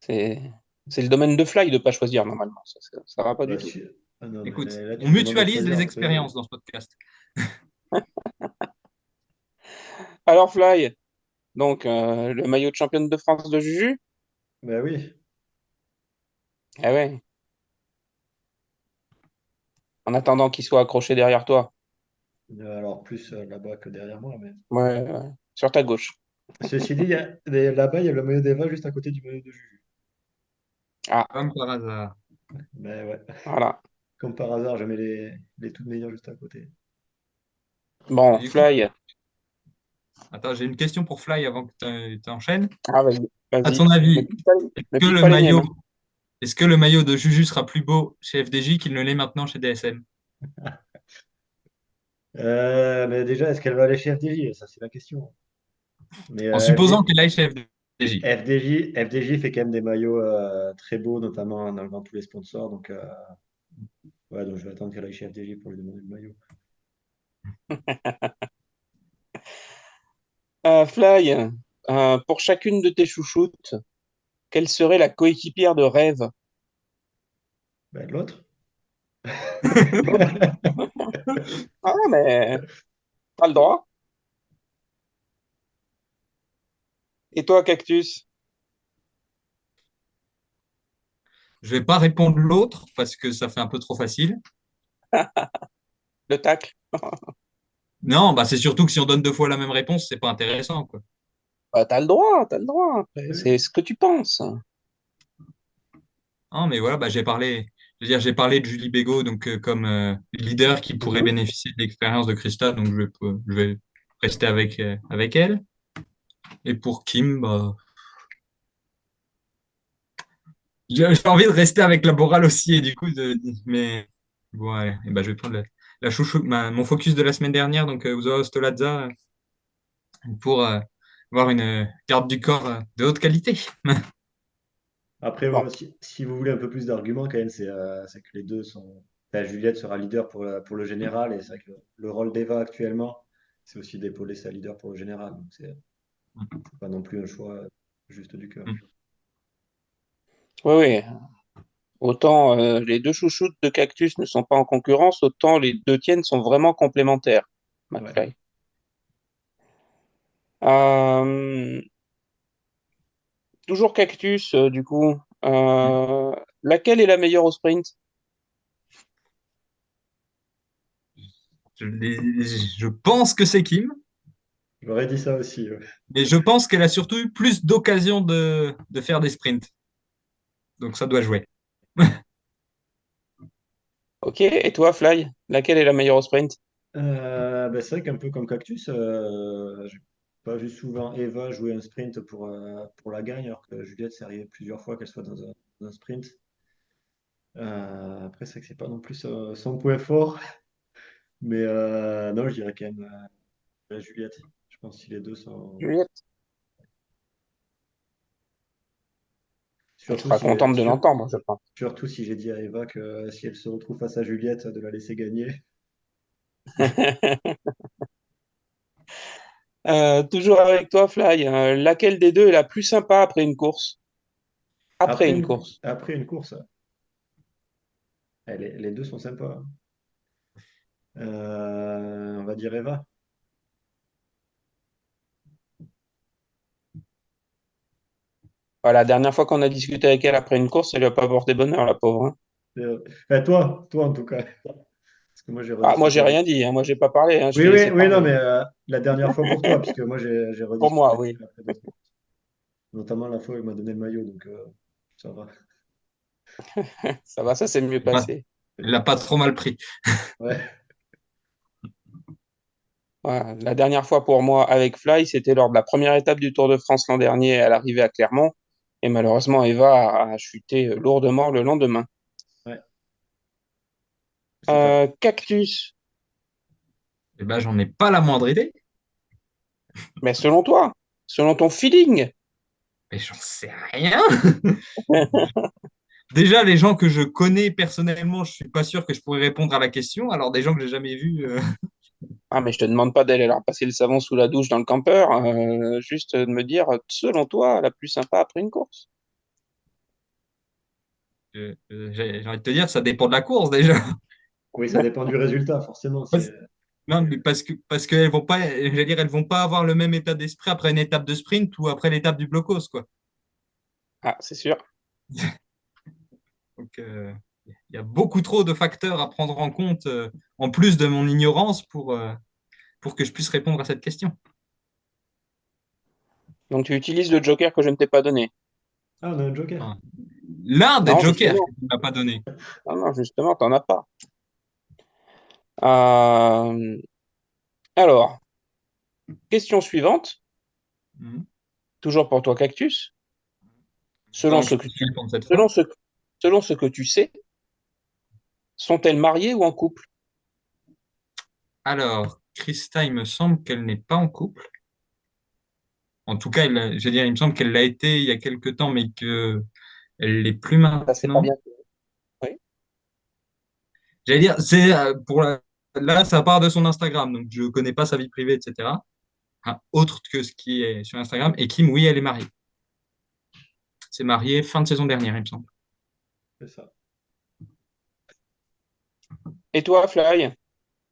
[SPEAKER 1] C'est, c'est le domaine de Fly de pas choisir normalement. Ça va pas du
[SPEAKER 2] Bah,
[SPEAKER 1] tout.
[SPEAKER 2] ah non, mais
[SPEAKER 3] Écoute,
[SPEAKER 2] là,
[SPEAKER 3] on
[SPEAKER 2] tu me demandes de
[SPEAKER 3] mutualise
[SPEAKER 2] choisir,
[SPEAKER 3] les
[SPEAKER 2] donc vas-y.
[SPEAKER 3] expériences dans ce podcast.
[SPEAKER 1] Alors, Fly, donc le maillot de championne de France de Juju?
[SPEAKER 2] Bah oui.
[SPEAKER 1] Ah ouais. En attendant qu'il soit accroché derrière toi.
[SPEAKER 2] Alors, plus là-bas que derrière moi, mais.
[SPEAKER 1] Ouais, ouais. Sur ta gauche.
[SPEAKER 2] Ceci dit, là-bas, il y a le maillot d'Eva juste à côté du maillot de Juju.
[SPEAKER 1] Ah,
[SPEAKER 3] Comme par hasard.
[SPEAKER 2] Mais ouais,
[SPEAKER 1] voilà.
[SPEAKER 2] comme par hasard, je mets les toutes meilleures juste à côté.
[SPEAKER 3] Et
[SPEAKER 1] Bon,
[SPEAKER 3] du coup,
[SPEAKER 1] Fly.
[SPEAKER 3] attends, j'ai une question pour Fly avant que tu enchaînes.
[SPEAKER 1] Ah, vas-y,
[SPEAKER 3] À
[SPEAKER 1] vas-y.
[SPEAKER 3] ton
[SPEAKER 1] Me
[SPEAKER 3] avis,
[SPEAKER 1] pique pas, me
[SPEAKER 3] que
[SPEAKER 1] pique
[SPEAKER 3] le
[SPEAKER 1] pas les miennes,
[SPEAKER 3] maillot,
[SPEAKER 1] hein.
[SPEAKER 3] est-ce que le maillot de Juju sera plus beau chez FDJ qu'il ne l'est maintenant chez DSM?
[SPEAKER 2] Mais déjà, est-ce qu'elle va aller chez FDJ? Ça, c'est la question. Mais
[SPEAKER 3] En supposant qu'elle aille chez FDJ.
[SPEAKER 2] FDJ fait quand même des maillots très beaux, notamment en enlevant tous les sponsors. Donc, ouais, donc je vais attendre qu'elle aille chez FDJ pour lui demander le maillot.
[SPEAKER 1] Fly, pour chacune de tes chouchoutes, quelle serait la coéquipière de rêve?
[SPEAKER 2] Ben, l'autre?
[SPEAKER 1] L'autre. Ah, mais t'as le droit. Et toi, Cactus?
[SPEAKER 3] Je vais pas répondre l'autre parce que ça fait un peu trop facile.
[SPEAKER 1] Le tacle?
[SPEAKER 3] Non, bah c'est surtout que si on donne deux fois la même réponse, c'est pas intéressant, quoi.
[SPEAKER 1] Bah, t'as le droit, t'as le droit. Après, c'est
[SPEAKER 2] Oui.
[SPEAKER 1] ce que tu penses.
[SPEAKER 3] Non, mais voilà, bah, je veux dire, j'ai parlé de Julie Bégaud, donc comme leader qui pourrait
[SPEAKER 1] Mhm.
[SPEAKER 3] bénéficier de l'expérience de Christa, donc je vais rester avec elle. Et pour Kim, bah, j'ai envie de rester avec la morale aussi, et du coup, mais bon, allez, et bah, je vais prendre la chouchou, mon focus de la semaine dernière, donc Uzo Stolazza, pour avoir une garde du corps de haute qualité.
[SPEAKER 2] Après,
[SPEAKER 1] Bon,
[SPEAKER 2] bon, si vous voulez un peu plus d'arguments, quand même, c'est que les deux sont. Enfin, Juliette sera leader pour le général, et c'est vrai que le rôle d'Eva actuellement, c'est aussi d'épauler sa leader pour le général. Donc, c'est pas non plus un choix juste du cœur.
[SPEAKER 1] oui, oui. Autant les deux chouchoutes de Cactus ne sont pas en concurrence, autant les deux tiennes sont vraiment complémentaires,
[SPEAKER 2] Ouais.
[SPEAKER 1] McFly. Euh, toujours Cactus, du coup. Laquelle est la meilleure au sprint?
[SPEAKER 3] Je pense que c'est Kim,
[SPEAKER 2] J'aurais dit ça aussi. Ouais.
[SPEAKER 3] mais je pense qu'elle a surtout eu plus d'occasions de faire des sprints. Donc ça doit jouer.
[SPEAKER 1] Ok, et toi, Fly? Laquelle est la meilleure au sprint?
[SPEAKER 2] Ben, c'est vrai qu'un peu comme Cactus, j'ai pas vu souvent Eva jouer un sprint pour la gagne, alors que Juliette, c'est arrivé plusieurs fois qu'elle soit dans un sprint. Après, c'est vrai que c'est pas non plus son point fort, mais non, je dirais quand même Juliette. Je pense que si les deux sont.
[SPEAKER 1] Juliette. Elle
[SPEAKER 2] Surtout
[SPEAKER 1] sera
[SPEAKER 2] si,
[SPEAKER 1] contente de l'entendre, je pense.
[SPEAKER 2] surtout si j'ai dit à Eva que si elle se retrouve face à Juliette, de la laisser gagner.
[SPEAKER 1] Toujours avec toi, Fly. Laquelle des deux est la plus sympa après une course? Après une course.
[SPEAKER 2] Après une course, les deux sont sympas. On va dire Eva.
[SPEAKER 1] Voilà, la dernière fois qu'on a discuté avec elle après une course, elle lui a pas porté bonheur, la pauvre, hein.
[SPEAKER 2] Enfin, toi en tout cas. Moi, j'ai
[SPEAKER 1] Ah, moi, j'ai
[SPEAKER 2] rediscuté avec.
[SPEAKER 1] rien dit, hein. Moi, j'ai pas parlé, hein. Je
[SPEAKER 2] Oui,
[SPEAKER 1] t'ai
[SPEAKER 2] oui,
[SPEAKER 1] laissé
[SPEAKER 2] oui, non, mais
[SPEAKER 1] parler.
[SPEAKER 2] la dernière fois pour toi, puisque moi, j'ai
[SPEAKER 1] Pour
[SPEAKER 2] rediscuté
[SPEAKER 1] moi,
[SPEAKER 2] avec
[SPEAKER 1] oui.
[SPEAKER 2] lui après d'autres. Notamment la fois où il m'a donné le maillot, donc ça va.
[SPEAKER 1] Ça va, ça s'est mieux
[SPEAKER 3] Il
[SPEAKER 1] passé.
[SPEAKER 3] l'a pas trop mal pris.
[SPEAKER 2] Ouais,
[SPEAKER 1] Ouais, la dernière fois pour moi avec Fly, c'était lors de la première étape du Tour de France l'an dernier à l'arrivée à Clermont. Et malheureusement, Eva a chuté lourdement le lendemain.
[SPEAKER 2] ouais, c'est pas.
[SPEAKER 1] Cactus,
[SPEAKER 3] Eh ben, j'en ai pas la moindre idée.
[SPEAKER 1] mais selon toi, selon ton feeling.
[SPEAKER 3] Mais j'en sais rien. Déjà, les gens que je connais personnellement, je suis pas sûr que je pourrais répondre à la question. Alors, des gens que j'ai jamais vus,
[SPEAKER 1] Ah, mais je te demande pas d'aller leur passer le savon sous la douche dans le campeur, juste de me dire, selon toi, la plus sympa après une course.
[SPEAKER 3] j'ai envie de te dire, ça dépend de la course déjà.
[SPEAKER 2] Oui, ça dépend du résultat, forcément.
[SPEAKER 3] Parce- Non, mais parce qu'elles vont pas, j'allais dire, elles vont pas avoir le même état d'esprit après une étape de sprint ou après l'étape du blocos, quoi.
[SPEAKER 1] Ah, c'est sûr.
[SPEAKER 3] Donc, il y a beaucoup trop de facteurs à prendre en compte, en plus de mon ignorance, pour que je puisse répondre à cette question.
[SPEAKER 1] Donc tu utilises le joker que je ne t'ai pas donné.
[SPEAKER 2] Ah, on a un joker.
[SPEAKER 3] Enfin, l'un des
[SPEAKER 1] Non,
[SPEAKER 3] jokers que
[SPEAKER 1] justement.
[SPEAKER 3] tu ne m'as pas donné.
[SPEAKER 1] Non, non, justement, t'en as pas. Euh, Alors, question suivante,
[SPEAKER 3] Mhm.
[SPEAKER 1] toujours pour toi, Cactus. Selon
[SPEAKER 3] Espérons que
[SPEAKER 1] ce
[SPEAKER 3] je
[SPEAKER 1] que
[SPEAKER 3] puisse
[SPEAKER 1] tu,
[SPEAKER 3] répondre cette
[SPEAKER 1] selon
[SPEAKER 3] fois.
[SPEAKER 1] ce, selon ce que tu sais, sont-elles mariées ou en couple?
[SPEAKER 3] Alors, Krista, il me semble qu'elle n'est pas en couple. En tout cas, je veux dire, il me semble qu'elle l'a été il y a quelque temps, mais que elle l'est plus
[SPEAKER 1] Ça s'est pas
[SPEAKER 3] maintenant.
[SPEAKER 1] bien fait. Oui.
[SPEAKER 3] J'allais dire, là, ça part de son Instagram, donc je connais pas sa vie privée, etc. Enfin, autre que ce qui est sur Instagram. Et Kim, oui, elle est mariée. C'est mariée fin de saison dernière, il me semble.
[SPEAKER 2] C'est ça.
[SPEAKER 1] Et toi, Fly?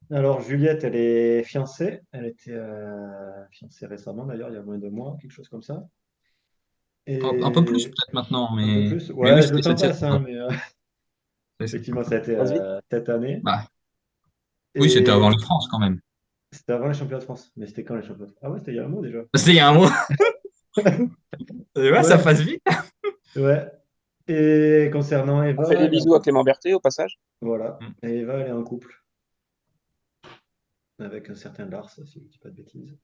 [SPEAKER 2] Alors, Juliette, elle est fiancée. Elle était fiancée récemment, d'ailleurs, il y a moins de mois, quelque chose comme ça.
[SPEAKER 3] Un peu plus
[SPEAKER 2] Et
[SPEAKER 3] peut-être maintenant,
[SPEAKER 2] un peu
[SPEAKER 3] mais,
[SPEAKER 2] plus.
[SPEAKER 3] mais oui,
[SPEAKER 2] Ouais, le
[SPEAKER 3] c'était
[SPEAKER 2] temps
[SPEAKER 3] cette
[SPEAKER 2] passe, hein,
[SPEAKER 3] saison.
[SPEAKER 2] mais
[SPEAKER 3] C'est-
[SPEAKER 2] effectivement, ça a été
[SPEAKER 1] Passe vite.
[SPEAKER 2] cette année.
[SPEAKER 3] Bah, oui, c'était avant
[SPEAKER 2] Et
[SPEAKER 3] les France quand même.
[SPEAKER 2] c'était avant les championnats de France. Mais c'était quand les championnats de France? Ah ouais, c'était il y a un mois déjà.
[SPEAKER 3] C'était il y a un mois. Et ouais, ça
[SPEAKER 2] Ouais,
[SPEAKER 3] passe vite.
[SPEAKER 2] ouais. Et concernant
[SPEAKER 1] On fait
[SPEAKER 2] Eva,
[SPEAKER 1] des
[SPEAKER 2] elle est en
[SPEAKER 1] bisous à
[SPEAKER 2] couple.
[SPEAKER 1] Clément Berthet au passage.
[SPEAKER 2] Voilà.
[SPEAKER 3] Mm.
[SPEAKER 2] Et Eva, elle est en couple avec un certain Lars, si je ne dis pas de bêtises.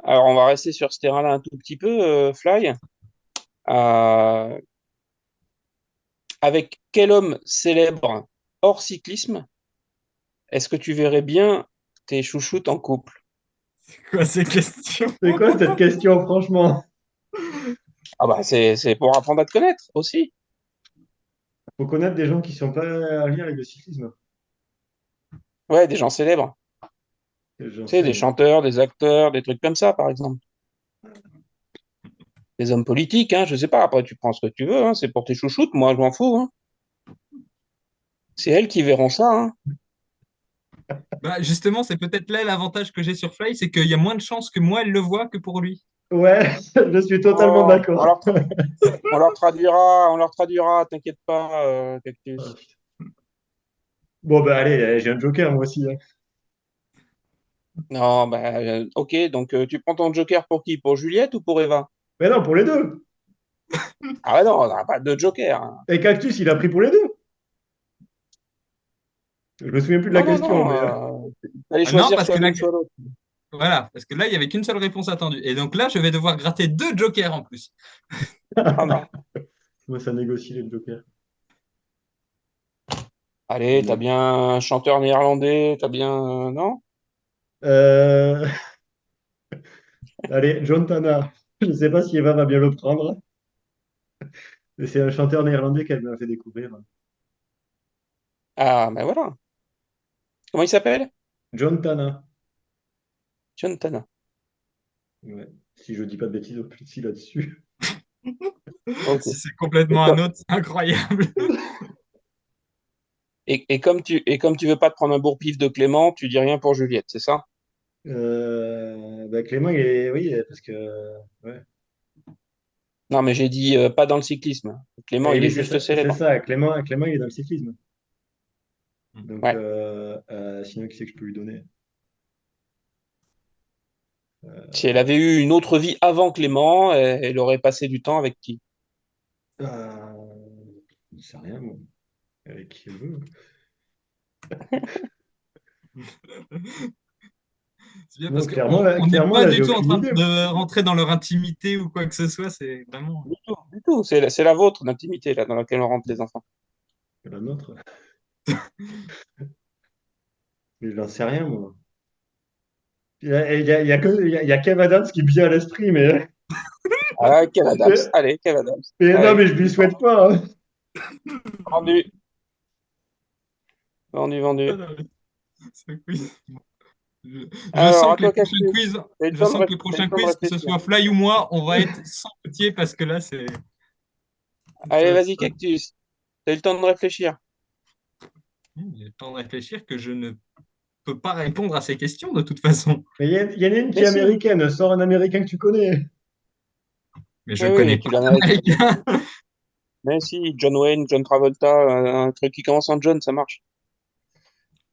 [SPEAKER 1] Alors, on va rester sur ce terrain-là un tout petit peu, Fly. Euh, Avec quel homme célèbre hors cyclisme est-ce que tu verrais bien tes chouchoutes en couple?
[SPEAKER 3] Quoi, ces questions?
[SPEAKER 2] C'est quoi cette question, franchement?
[SPEAKER 1] Ah bah c'est pour apprendre à te connaître aussi.
[SPEAKER 2] Faut connaître des gens qui sont pas en lien avec le cyclisme.
[SPEAKER 1] Ouais, des gens célèbres.
[SPEAKER 2] J'en
[SPEAKER 1] Tu sais,
[SPEAKER 2] sais,
[SPEAKER 1] des
[SPEAKER 2] moi.
[SPEAKER 1] chanteurs, des acteurs, des trucs comme ça, par exemple. Des hommes politiques, hein, je sais pas. Après, tu prends ce que tu veux, hein, c'est pour tes chouchoutes. Moi, je m'en fous, hein. C'est elles qui verront ça, hein.
[SPEAKER 3] Bah, justement, c'est peut-être là l'avantage que j'ai sur Fly, c'est qu'il y a moins de chances que moi, elle le voit que pour lui.
[SPEAKER 2] Ouais, je suis totalement
[SPEAKER 1] Oh,
[SPEAKER 2] d'accord.
[SPEAKER 1] on leur traduira, t'inquiète pas,
[SPEAKER 2] Ah,
[SPEAKER 1] Cactus.
[SPEAKER 2] putain. Bon, bah allez, j'ai un joker, moi aussi, hein.
[SPEAKER 1] Non, bah, ok, donc tu prends ton joker pour qui? Pour Juliette ou pour Eva?
[SPEAKER 2] Mais non, pour les deux.
[SPEAKER 1] Ah ouais, non, on n'a pas de joker, hein.
[SPEAKER 2] Et Cactus, il a pris pour les deux. Je me souviens plus de la
[SPEAKER 1] Non, non,
[SPEAKER 2] question,
[SPEAKER 1] non,
[SPEAKER 2] mais
[SPEAKER 1] fallait
[SPEAKER 3] Ah non,
[SPEAKER 1] choisir
[SPEAKER 3] parce
[SPEAKER 1] soit
[SPEAKER 3] que là,
[SPEAKER 1] l'une, soit l'autre.
[SPEAKER 3] voilà, parce que là, il n'y avait qu'une seule réponse attendue. Et donc là, je vais devoir gratter deux jokers en plus.
[SPEAKER 1] Ah non.
[SPEAKER 2] moi, ça négocie les jokers.
[SPEAKER 1] Allez, t'as
[SPEAKER 2] Bon.
[SPEAKER 1] bien un chanteur néerlandais, t'as bien... non?
[SPEAKER 2] Euh, Allez, John Tana. Je ne sais pas si Eva va bien le prendre, mais c'est un chanteur néerlandais qu'elle m'a fait découvrir.
[SPEAKER 1] Ah, ben voilà. Comment il s'appelle?
[SPEAKER 2] John Tana.
[SPEAKER 1] John Tana.
[SPEAKER 2] Ouais. Si je dis pas de bêtises au plus là-dessus.
[SPEAKER 1] Ok.
[SPEAKER 3] Si c'est
[SPEAKER 1] Et,
[SPEAKER 3] complètement
[SPEAKER 1] co-
[SPEAKER 3] un autre, c'est incroyable.
[SPEAKER 1] et comme tu veux pas te prendre un bourre-pif de Clément, tu dis rien pour Juliette, c'est ça?
[SPEAKER 2] Bah, Clément, il est. Oui, parce que. Ouais.
[SPEAKER 1] Non, mais j'ai dit pas dans le cyclisme. Clément,
[SPEAKER 2] Et
[SPEAKER 1] il est
[SPEAKER 2] oui,
[SPEAKER 1] juste
[SPEAKER 2] c'est
[SPEAKER 1] célèbre.
[SPEAKER 2] ça. Clément, il est dans le cyclisme. Donc,
[SPEAKER 1] Ouais.
[SPEAKER 2] sinon, qui c'est que je peux lui donner?
[SPEAKER 1] Si elle avait eu une autre vie avant Clément, elle aurait passé du temps avec qui?
[SPEAKER 2] Je sais rien, moi. Avec qui elle veut.
[SPEAKER 3] C'est bien
[SPEAKER 2] Non,
[SPEAKER 3] parce qu'on n'est
[SPEAKER 2] clairement,
[SPEAKER 3] pas
[SPEAKER 2] là,
[SPEAKER 3] du
[SPEAKER 2] j'ai
[SPEAKER 3] tout en
[SPEAKER 2] aucune
[SPEAKER 3] train
[SPEAKER 2] idée.
[SPEAKER 3] de rentrer dans leur intimité ou quoi que ce soit. C'est vraiment.
[SPEAKER 1] Du tout, du tout. C'est la vôtre, l'intimité, là, dans laquelle on rentre les enfants.
[SPEAKER 2] La nôtre. Mais j'en sais rien, moi. Il y a Kev Adams qui me vient à l'esprit, mais,
[SPEAKER 1] Ah, Kev Adams.
[SPEAKER 2] mais,
[SPEAKER 1] Allez, Kev Adams.
[SPEAKER 2] non, mais
[SPEAKER 1] Allez.
[SPEAKER 2] je lui souhaite pas, hein.
[SPEAKER 1] Vendu. Vendu, vendu.
[SPEAKER 3] Ce quiz. Je, je
[SPEAKER 1] Alors,
[SPEAKER 3] sens
[SPEAKER 1] à
[SPEAKER 3] que les
[SPEAKER 1] toi,
[SPEAKER 3] prochains
[SPEAKER 1] Cactus.
[SPEAKER 3] quiz,
[SPEAKER 1] T'as eu le
[SPEAKER 3] je
[SPEAKER 1] temps de,
[SPEAKER 3] sens que les
[SPEAKER 1] t'as eu le
[SPEAKER 3] prochains
[SPEAKER 1] temps de
[SPEAKER 3] quiz, que ce
[SPEAKER 1] réfléchir.
[SPEAKER 3] soit Fly ou moi, on va être sans pitié parce que là,
[SPEAKER 1] Allez, vas-y,
[SPEAKER 3] ça-
[SPEAKER 1] Cactus. T'as eu le temps de réfléchir.
[SPEAKER 3] j'ai le temps de réfléchir que je ne peux pas répondre à ces questions de toute façon.
[SPEAKER 2] Mais il y en a une qui
[SPEAKER 1] Mais
[SPEAKER 2] est
[SPEAKER 1] si.
[SPEAKER 2] américaine. Sors un américain que tu connais.
[SPEAKER 3] Mais je
[SPEAKER 1] Oui,
[SPEAKER 3] ne
[SPEAKER 1] oui,
[SPEAKER 3] connais
[SPEAKER 1] et
[SPEAKER 3] pas
[SPEAKER 1] tu l'as.
[SPEAKER 3] d'Américain.
[SPEAKER 1] Mais si, John Wayne, John Travolta, un truc qui commence en John, ça marche.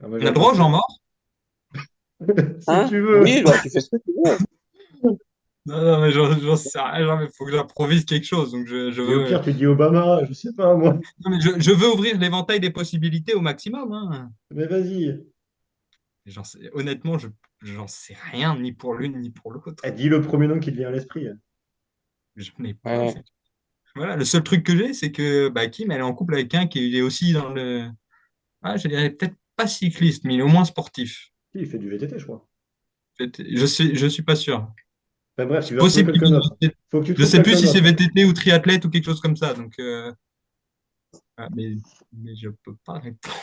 [SPEAKER 2] Ah, moi,
[SPEAKER 3] On a
[SPEAKER 2] j'en
[SPEAKER 3] le droit aux
[SPEAKER 2] pense.
[SPEAKER 3] gens morts?
[SPEAKER 2] Si
[SPEAKER 1] Hein?
[SPEAKER 2] tu veux.
[SPEAKER 1] Oui, bah, tu fais ce que tu veux.
[SPEAKER 3] Non, non, mais j'en sais rien, il faut que j'improvise quelque chose. Donc je
[SPEAKER 2] Et au
[SPEAKER 3] veux,
[SPEAKER 2] pire, tu dis Obama. Je sais pas, moi.
[SPEAKER 3] non, mais je veux ouvrir l'éventail des possibilités au maximum, hein.
[SPEAKER 2] Mais vas-y.
[SPEAKER 3] Honnêtement, j'en sais rien, ni pour l'une ni pour l'autre.
[SPEAKER 2] Dis le premier nom qui te vient à l'esprit.
[SPEAKER 3] Je n'ai pas.
[SPEAKER 1] Ouais.
[SPEAKER 3] Voilà, le seul truc que j'ai, c'est que bah, Kim, elle est en couple avec un qui est aussi dans le. Ah, je dirais peut-être pas cycliste, mais il est au moins sportif.
[SPEAKER 2] Si, il fait du VTT, je crois.
[SPEAKER 3] Je suis pas sûr.
[SPEAKER 2] Enfin, bref, tu
[SPEAKER 3] C'est
[SPEAKER 2] vas trouver
[SPEAKER 3] possible
[SPEAKER 2] quelqu'un d'autre.
[SPEAKER 3] qu'il.
[SPEAKER 2] Faut que tu
[SPEAKER 3] Je
[SPEAKER 2] trouves
[SPEAKER 3] sais plus
[SPEAKER 2] quelqu'un
[SPEAKER 3] si c'est
[SPEAKER 2] d'autre.
[SPEAKER 3] VTT ou triathlète ou quelque chose comme ça. Donc, mais je peux pas répondre.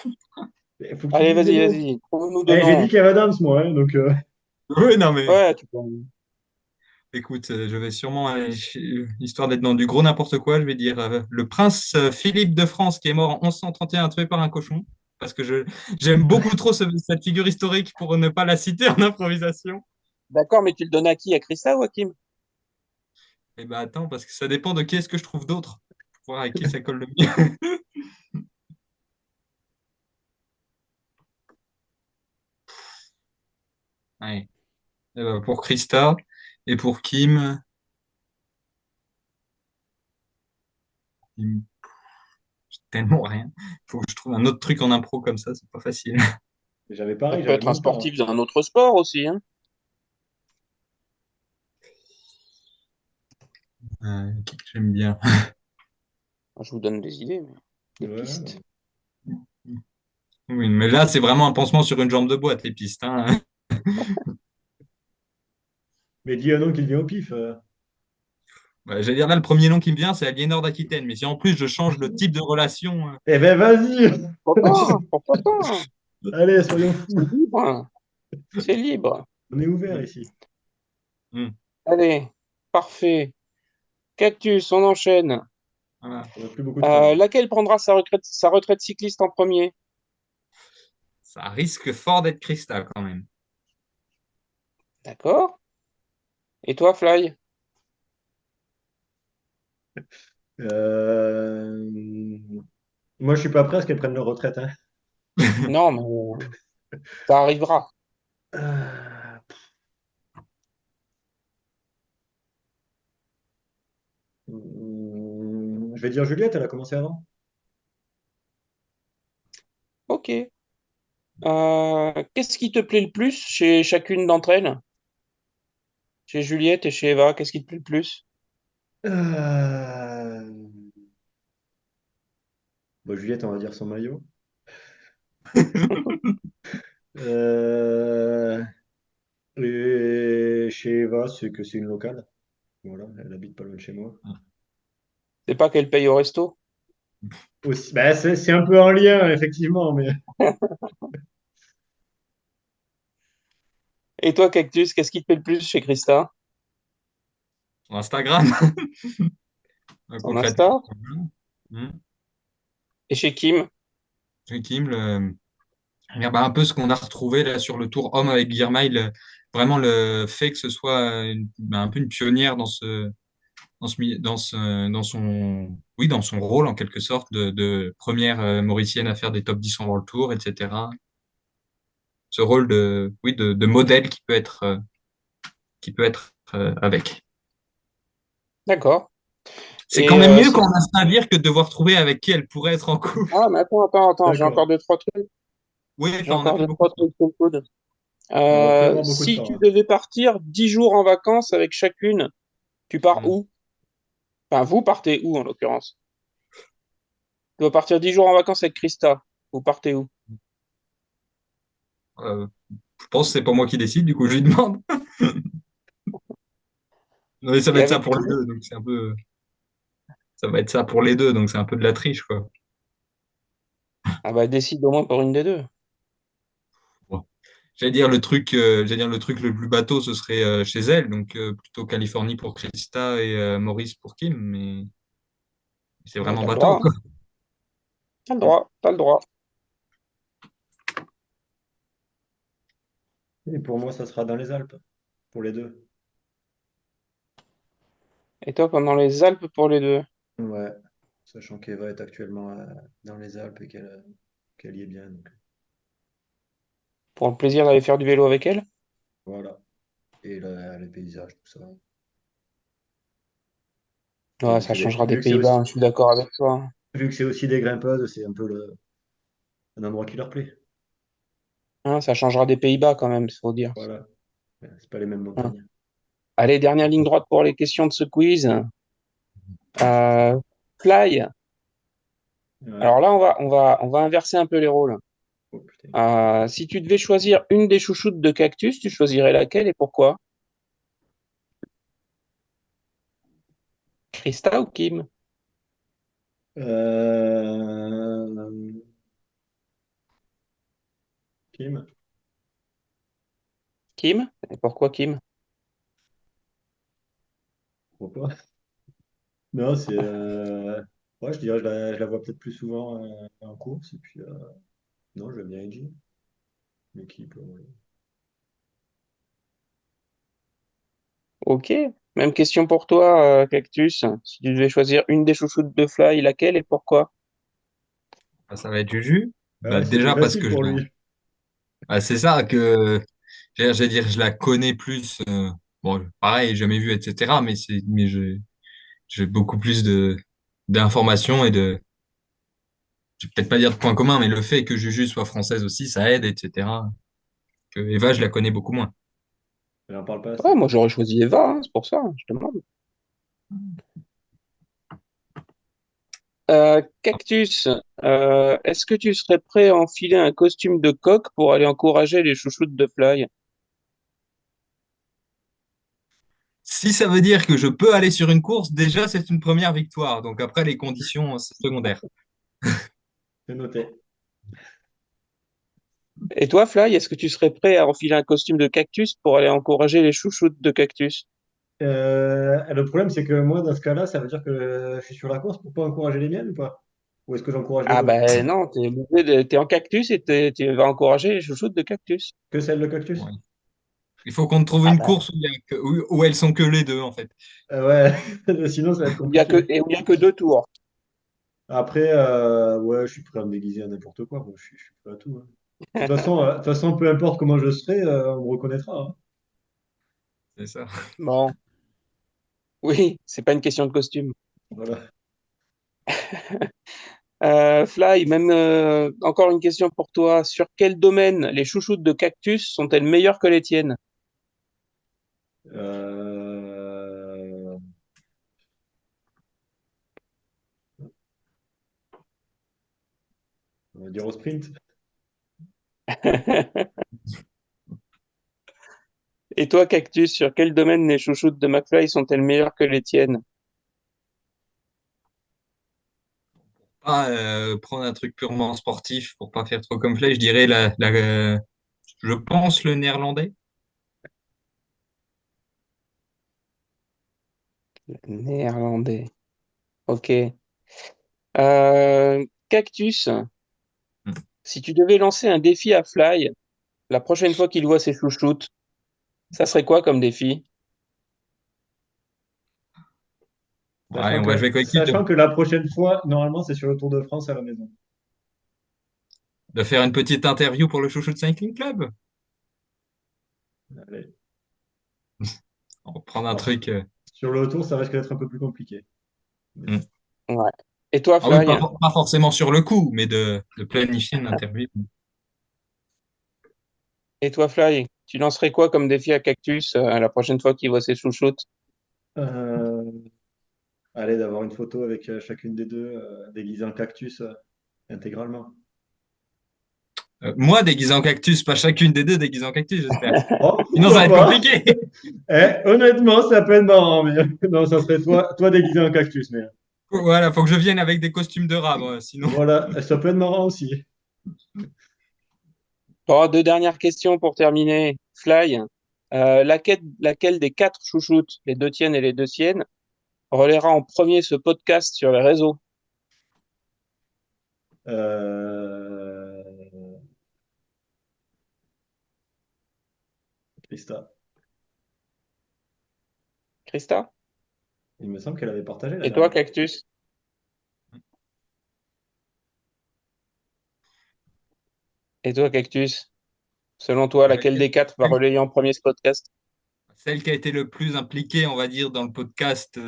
[SPEAKER 2] Il faut que tu
[SPEAKER 1] Allez,
[SPEAKER 2] dises des
[SPEAKER 1] vas-y,
[SPEAKER 2] noms.
[SPEAKER 1] vas-y. Trouve-nous deux
[SPEAKER 2] J'ai dit
[SPEAKER 1] noms.
[SPEAKER 2] Kev Adams, moi, hein, donc.
[SPEAKER 3] Oui, non, mais
[SPEAKER 1] Ouais, tu peux.
[SPEAKER 3] écoute, je vais sûrement, histoire d'être dans du gros n'importe quoi, je vais dire le prince Philippe de France qui est mort en 1131 tué par un cochon. Parce que j'aime beaucoup trop cette figure historique pour ne pas la citer en improvisation.
[SPEAKER 1] D'accord, mais tu le donnes à qui? À Christa ou à Kim?
[SPEAKER 3] Et ben attends, parce que ça dépend de qui est-ce que je trouve d'autre. Pour voir avec qui ça colle le mieux. Ouais. Eh ben, pour Krista et pour Kim, j'ai tellement rien. Il faut que je trouve un autre truc en impro comme ça, c'est pas facile.
[SPEAKER 2] J'avais
[SPEAKER 1] Ça
[SPEAKER 2] pareil,
[SPEAKER 1] peut
[SPEAKER 2] j'arrive
[SPEAKER 1] être un
[SPEAKER 2] même pas, hein.
[SPEAKER 1] sportif d'un autre sport aussi, hein.
[SPEAKER 3] Qui que j'aime bien.
[SPEAKER 1] Je vous donne des idées, des
[SPEAKER 2] Ouais.
[SPEAKER 1] pistes.
[SPEAKER 3] Oui, mais là, c'est vraiment un pansement sur une jambe de boîte, les pistes, hein.
[SPEAKER 2] Mais dis un nom qui te vient au pif.
[SPEAKER 3] Ouais, j'allais dire là, le premier nom qui me vient, c'est Aliénor d'Aquitaine. Mais si en plus je change le type de relation,
[SPEAKER 2] Eh ben, vas-y!
[SPEAKER 1] Pourquoi pas? Pourquoi pas?
[SPEAKER 2] Allez, soyons fous.
[SPEAKER 1] C'est libre. C'est libre.
[SPEAKER 2] On est ouvert ici.
[SPEAKER 3] hmm,
[SPEAKER 1] Allez, parfait. Cactus, on enchaîne.
[SPEAKER 3] voilà.
[SPEAKER 2] On n'a plus beaucoup de temps, là.
[SPEAKER 1] Laquelle prendra sa retraite cycliste en premier?
[SPEAKER 3] Ça risque fort d'être cristal quand même.
[SPEAKER 1] D'accord. Et toi, Fly?
[SPEAKER 2] Euh, Moi, je suis pas prêt à ce qu'elles prennent leur retraite, hein.
[SPEAKER 1] Non, mais ça arrivera.
[SPEAKER 2] Euh, Je vais dire Juliette, elle a commencé avant.
[SPEAKER 1] Ok. Qu'est-ce qui te plaît le plus chez chacune d'entre elles? Chez Juliette et chez Eva, qu'est-ce qui te plaît le plus?
[SPEAKER 2] Euh, Bon, Juliette, on va dire son maillot. Euh, Et chez Eva, c'est que c'est une locale. Voilà, elle habite pas loin de chez moi.
[SPEAKER 1] C'est pas qu'elle paye au resto?
[SPEAKER 2] Aussi, bah, c'est un peu en lien, effectivement, mais
[SPEAKER 1] Et toi, Cactus, qu'est-ce qui te plaît le plus chez Christa?
[SPEAKER 3] Sur Instagram,
[SPEAKER 1] Son
[SPEAKER 3] concrètement.
[SPEAKER 1] Insta?
[SPEAKER 3] Hmm.
[SPEAKER 1] Et chez Kim?
[SPEAKER 3] Chez Kim, bah, un peu ce qu'on a retrouvé là sur le tour homme avec Girmay, vraiment le fait que ce soit un peu une pionnière dans son rôle en quelque sorte de première Mauricienne à faire des top 10 en World Tour, etc. Ce rôle de modèle qui peut être avec.
[SPEAKER 1] D'accord.
[SPEAKER 3] C'est quand
[SPEAKER 1] Et
[SPEAKER 3] même mieux quand on a ça à dire que de devoir trouver avec qui elle pourrait être en couple.
[SPEAKER 1] ah, mais attends, j'ai encore
[SPEAKER 2] D'accord.
[SPEAKER 1] deux, trois trucs.
[SPEAKER 3] Oui,
[SPEAKER 1] J'ai
[SPEAKER 3] enfin, on a
[SPEAKER 1] encore
[SPEAKER 3] fait
[SPEAKER 1] deux,
[SPEAKER 3] beaucoup
[SPEAKER 1] trois
[SPEAKER 3] de temps.
[SPEAKER 1] trucs sous le coude.
[SPEAKER 2] On va plus avoir beaucoup de
[SPEAKER 1] Si
[SPEAKER 2] temps,
[SPEAKER 1] tu
[SPEAKER 2] hein.
[SPEAKER 1] devais partir 10 jours en vacances avec chacune, tu pars
[SPEAKER 3] Hmm.
[SPEAKER 1] où? Enfin, vous partez où en l'occurrence? Tu dois partir 10 jours en vacances avec Krista. Vous partez où?
[SPEAKER 3] Euh, je pense que c'est pas moi qui décide, du coup, je lui demande. Non, mais ça va
[SPEAKER 1] Et
[SPEAKER 3] être ça
[SPEAKER 1] avec
[SPEAKER 3] pour
[SPEAKER 1] qui?
[SPEAKER 3] les deux, donc c'est un peu. Ça va être ça pour les deux, donc c'est un peu de la triche, quoi.
[SPEAKER 1] Ah bah décide au moins pour une des deux.
[SPEAKER 3] Bon. J'allais dire le truc le plus bateau, ce serait chez elle, donc plutôt Californie pour Krista et Maurice pour Kim, mais c'est
[SPEAKER 1] Ouais,
[SPEAKER 3] vraiment
[SPEAKER 1] t'as le
[SPEAKER 3] bateau,
[SPEAKER 1] droit, hein.
[SPEAKER 3] quoi.
[SPEAKER 1] T'as le droit, t'as le droit.
[SPEAKER 2] Et pour moi, ça sera dans les Alpes, pour les deux.
[SPEAKER 1] Et toi, pendant les Alpes pour les deux.
[SPEAKER 2] Ouais, sachant qu'Eva est actuellement dans les Alpes et qu'elle y est bien. Donc,
[SPEAKER 1] Pour le plaisir d'aller faire du vélo avec elle?
[SPEAKER 2] voilà. Et les paysages, tout ça. Et
[SPEAKER 1] Ouais, ça changera des
[SPEAKER 2] vu que c'est
[SPEAKER 1] Pays-Bas,
[SPEAKER 2] aussi,
[SPEAKER 1] hein, je suis d'accord avec toi, hein.
[SPEAKER 2] vu que c'est aussi des grimpeuses, c'est un peu un endroit qui leur plaît.
[SPEAKER 1] Hein, ça changera des Pays-Bas quand même, il faut dire.
[SPEAKER 2] Voilà. C'est pas les mêmes
[SPEAKER 1] Hein.
[SPEAKER 2] montagnes.
[SPEAKER 1] Allez, dernière ligne droite pour les questions de ce quiz. Euh, Fly.
[SPEAKER 2] Ouais.
[SPEAKER 1] Alors là, on va inverser un peu les rôles.
[SPEAKER 2] Oh putain.
[SPEAKER 1] Si tu devais choisir une des chouchoutes de Cactus, tu choisirais laquelle et pourquoi? Krista ou Kim?
[SPEAKER 2] Euh... Kim?
[SPEAKER 1] Kim? Et pourquoi Kim?
[SPEAKER 2] Pourquoi pas? Non, c'est. Ouais, je dirais, je la vois peut-être plus souvent en course. Et puis, non, j'aime bien Edgy, l'équipe. Ouais.
[SPEAKER 1] Ok. Même question pour toi, Cactus. Si tu devais choisir une des chouchoutes de Fly, laquelle et pourquoi?
[SPEAKER 3] Ah, ça va être Juju.
[SPEAKER 2] Ah
[SPEAKER 3] Bah,
[SPEAKER 2] ouais, c'était
[SPEAKER 3] déjà parce
[SPEAKER 2] facile
[SPEAKER 3] que
[SPEAKER 2] pour lui.
[SPEAKER 3] c'est ça que j'allais dire, je la connais plus. Bon, pareil, jamais vu, etc. Mais j'ai beaucoup plus d'informations et je vais peut-être pas dire de points communs, mais le fait que Juju soit française aussi, ça aide, etc. Que Eva, je la connais beaucoup moins.
[SPEAKER 2] Elle en parle pas
[SPEAKER 1] Ouais,
[SPEAKER 2] assez.
[SPEAKER 1] moi j'aurais choisi Eva, hein, c'est pour ça, je te demande. Cactus, est-ce que tu serais prêt à enfiler un costume de coq pour aller encourager les chouchoutes de Fly?
[SPEAKER 3] Si ça veut dire que je peux aller sur une course, déjà, c'est une première victoire. Donc après, les conditions, c'est secondaire.
[SPEAKER 2] C'est noté.
[SPEAKER 1] Et toi, Fly, est-ce que tu serais prêt à enfiler un costume de cactus pour aller encourager les chouchoutes de cactus?
[SPEAKER 2] Le problème, c'est que moi, dans ce cas-là, ça veut dire que je suis sur la course pour pas encourager les miennes ou pas? Ou est-ce que j'encourage les
[SPEAKER 1] Ah
[SPEAKER 2] deux?
[SPEAKER 1] ben non, t'es en cactus et tu vas encourager les chouchoutes de cactus.
[SPEAKER 2] Que celle de cactus?
[SPEAKER 3] Ouais. Il faut qu'on trouve
[SPEAKER 1] Ah
[SPEAKER 3] une
[SPEAKER 1] ben,
[SPEAKER 3] course où elles sont que les deux, en fait.
[SPEAKER 2] Ouais, sinon ça va être compliqué.
[SPEAKER 1] où il y a que deux tours.
[SPEAKER 2] Après, ouais, je suis prêt à me déguiser à n'importe quoi. Moi, je suis prêt à tout, hein. De toute façon, peu importe comment je serai, on me reconnaîtra, hein.
[SPEAKER 3] C'est ça.
[SPEAKER 1] Bon, oui, c'est pas une question de costume.
[SPEAKER 2] Voilà.
[SPEAKER 1] Fly, même encore une question pour toi. Sur quel domaine les chouchoutes de cactus sont-elles meilleures que les tiennes?
[SPEAKER 2] Euh, on va dire au sprint.
[SPEAKER 1] Et toi, Cactus, sur quel domaine les chouchoutes de McFly sont-elles meilleures que les tiennes?
[SPEAKER 3] Pas prendre un truc purement sportif pour pas faire trop comme Flay, je dirais je pense le néerlandais.
[SPEAKER 1] Néerlandais. Ok. Cactus,
[SPEAKER 3] Hmm.
[SPEAKER 1] si tu devais lancer un défi à Fly la prochaine fois qu'il voit ses chouchoutes, ça serait quoi comme défi?
[SPEAKER 3] Bon, allez, on va jouer quick
[SPEAKER 2] Sachant que la prochaine fois, normalement, c'est sur le Tour de France à la maison.
[SPEAKER 3] de faire une petite interview pour le Chouchou de Cycling Club.
[SPEAKER 2] Allez.
[SPEAKER 3] On va prendre un
[SPEAKER 2] Alors,
[SPEAKER 3] truc.
[SPEAKER 2] sur le Tour, ça risque d'être un peu plus compliqué.
[SPEAKER 3] Hmm.
[SPEAKER 1] Ouais. Et toi,
[SPEAKER 3] Ah oui,
[SPEAKER 1] Fly?
[SPEAKER 3] pas forcément sur le coup, mais de planifier une interview.
[SPEAKER 1] Et toi, Fly? Tu lancerais quoi comme défi à Cactus la prochaine fois qu'il voit ses chouchoutes?
[SPEAKER 2] Euh, Allez, d'avoir une photo avec chacune des deux déguisée en cactus intégralement.
[SPEAKER 3] Moi, déguisé en cactus, pas chacune des deux déguisée en cactus, j'espère.
[SPEAKER 2] Oh,
[SPEAKER 3] Sinon, ça va
[SPEAKER 2] pourquoi
[SPEAKER 3] être
[SPEAKER 2] pas?
[SPEAKER 3] compliqué.
[SPEAKER 2] Honnêtement, ça peut être marrant, mais non, ça serait toi déguisé en cactus, mais
[SPEAKER 3] Voilà, faut que je vienne avec des costumes de rat, moi, sinon.
[SPEAKER 2] voilà, ça peut être marrant aussi.
[SPEAKER 1] Bon, deux dernières questions pour terminer. Fly, laquelle des quatre chouchoutes, les deux tiennes et les deux siennes, relaiera en premier ce podcast sur les réseaux?
[SPEAKER 2] Euh... Christa,
[SPEAKER 1] Christa?
[SPEAKER 2] il me semble qu'elle avait partagé la
[SPEAKER 1] Et toi,
[SPEAKER 2] dernière.
[SPEAKER 1] Cactus? Et toi, Cactus? Selon toi, laquelle des quatre va
[SPEAKER 3] Celle
[SPEAKER 1] relayer en premier ce podcast?
[SPEAKER 3] celle qui a été le plus impliquée, on va dire, dans le podcast,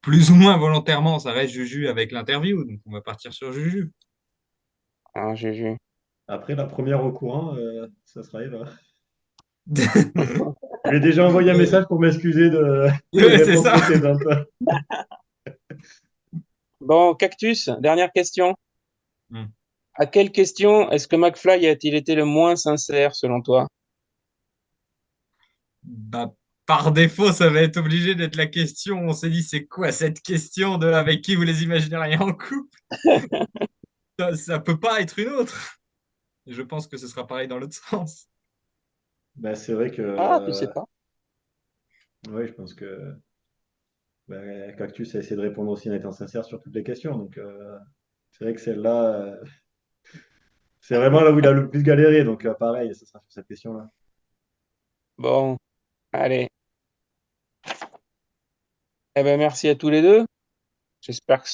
[SPEAKER 3] plus ou moins volontairement, ça reste Juju avec l'interview. Donc, on va partir sur Juju.
[SPEAKER 1] Ah, j'ai vu.
[SPEAKER 2] Après la première au courant, ça sera Eva. Je lui ai déjà envoyé un message pour m'excuser des
[SPEAKER 3] Ouais, c'est
[SPEAKER 2] réponses
[SPEAKER 3] ça.
[SPEAKER 2] précédentes.
[SPEAKER 1] Bon, Cactus, dernière question.
[SPEAKER 3] Hmm.
[SPEAKER 1] À quelle question est-ce que McFly a-t-il été le moins sincère selon toi?
[SPEAKER 3] Bah, par défaut, ça va être obligé d'être la question. On s'est dit, c'est quoi cette question de avec qui vous les imagineriez en couple? Ça peut pas être une autre. Et je pense que ce sera pareil dans l'autre sens.
[SPEAKER 2] Ben, c'est vrai que
[SPEAKER 1] Ah, tu sais pas.
[SPEAKER 2] ouais, je pense que Cactus a essayé de répondre aussi en étant sincère sur toutes les questions. Donc c'est vrai que celle-là, c'est vraiment là où il a le plus galéré. Donc pareil, ça sera sur cette question-là.
[SPEAKER 1] Bon, allez. Eh ben, merci à tous les deux. J'espère que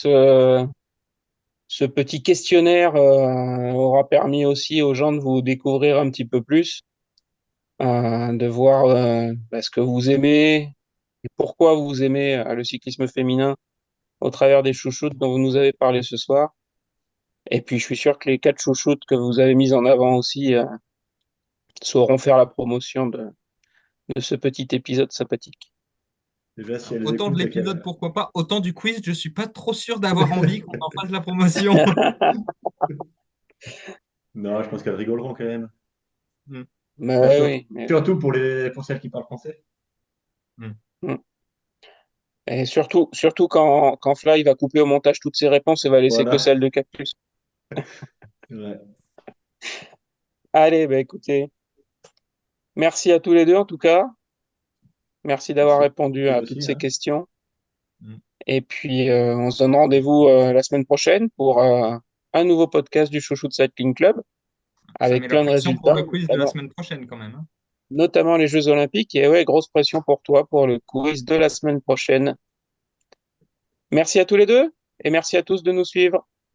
[SPEAKER 1] ce petit questionnaire aura permis aussi aux gens de vous découvrir un petit peu plus, de voir ce que vous aimez et pourquoi vous aimez le cyclisme féminin au travers des chouchoutes dont vous nous avez parlé ce soir. Et puis, je suis sûr que les quatre chouchoutes que vous avez mises en avant aussi sauront faire la promotion de ce petit épisode sympathique.
[SPEAKER 2] Déjà, si elles
[SPEAKER 3] Autant de
[SPEAKER 2] écoutent et
[SPEAKER 3] l'épisode,
[SPEAKER 2] qu'elles.
[SPEAKER 3] pourquoi pas. Autant du quiz, je suis pas trop sûr d'avoir envie qu'on en fasse la promotion.
[SPEAKER 2] Non, je pense qu'elles rigoleront quand même.
[SPEAKER 3] Hmm,
[SPEAKER 2] Bah,
[SPEAKER 1] Mais oui, mais oui.
[SPEAKER 2] surtout pour celles qui parlent français.
[SPEAKER 3] hmm.
[SPEAKER 1] Mm. Et surtout quand Fly va couper au montage toutes ses réponses et va laisser que
[SPEAKER 2] Voilà.
[SPEAKER 1] celle de Cactus.
[SPEAKER 2] Ouais.
[SPEAKER 1] Allez, bah écoutez, merci à tous les deux en tout cas. Merci d'avoir
[SPEAKER 2] Merci
[SPEAKER 1] répondu à toutes
[SPEAKER 2] aussi,
[SPEAKER 1] ces
[SPEAKER 2] hein.
[SPEAKER 1] questions.
[SPEAKER 3] Hmm.
[SPEAKER 1] Et puis, on se donne rendez-vous la semaine prochaine pour un nouveau podcast du Chouchou de Cycling Club
[SPEAKER 3] Ça
[SPEAKER 1] avec
[SPEAKER 3] met la
[SPEAKER 1] plein de
[SPEAKER 3] pression pour
[SPEAKER 1] résultats,
[SPEAKER 3] le quiz de la semaine prochaine quand même, hein.
[SPEAKER 1] notamment les Jeux Olympiques. Et ouais, grosse pression pour toi pour le quiz de la semaine prochaine. Merci à tous les deux et merci à tous de nous suivre.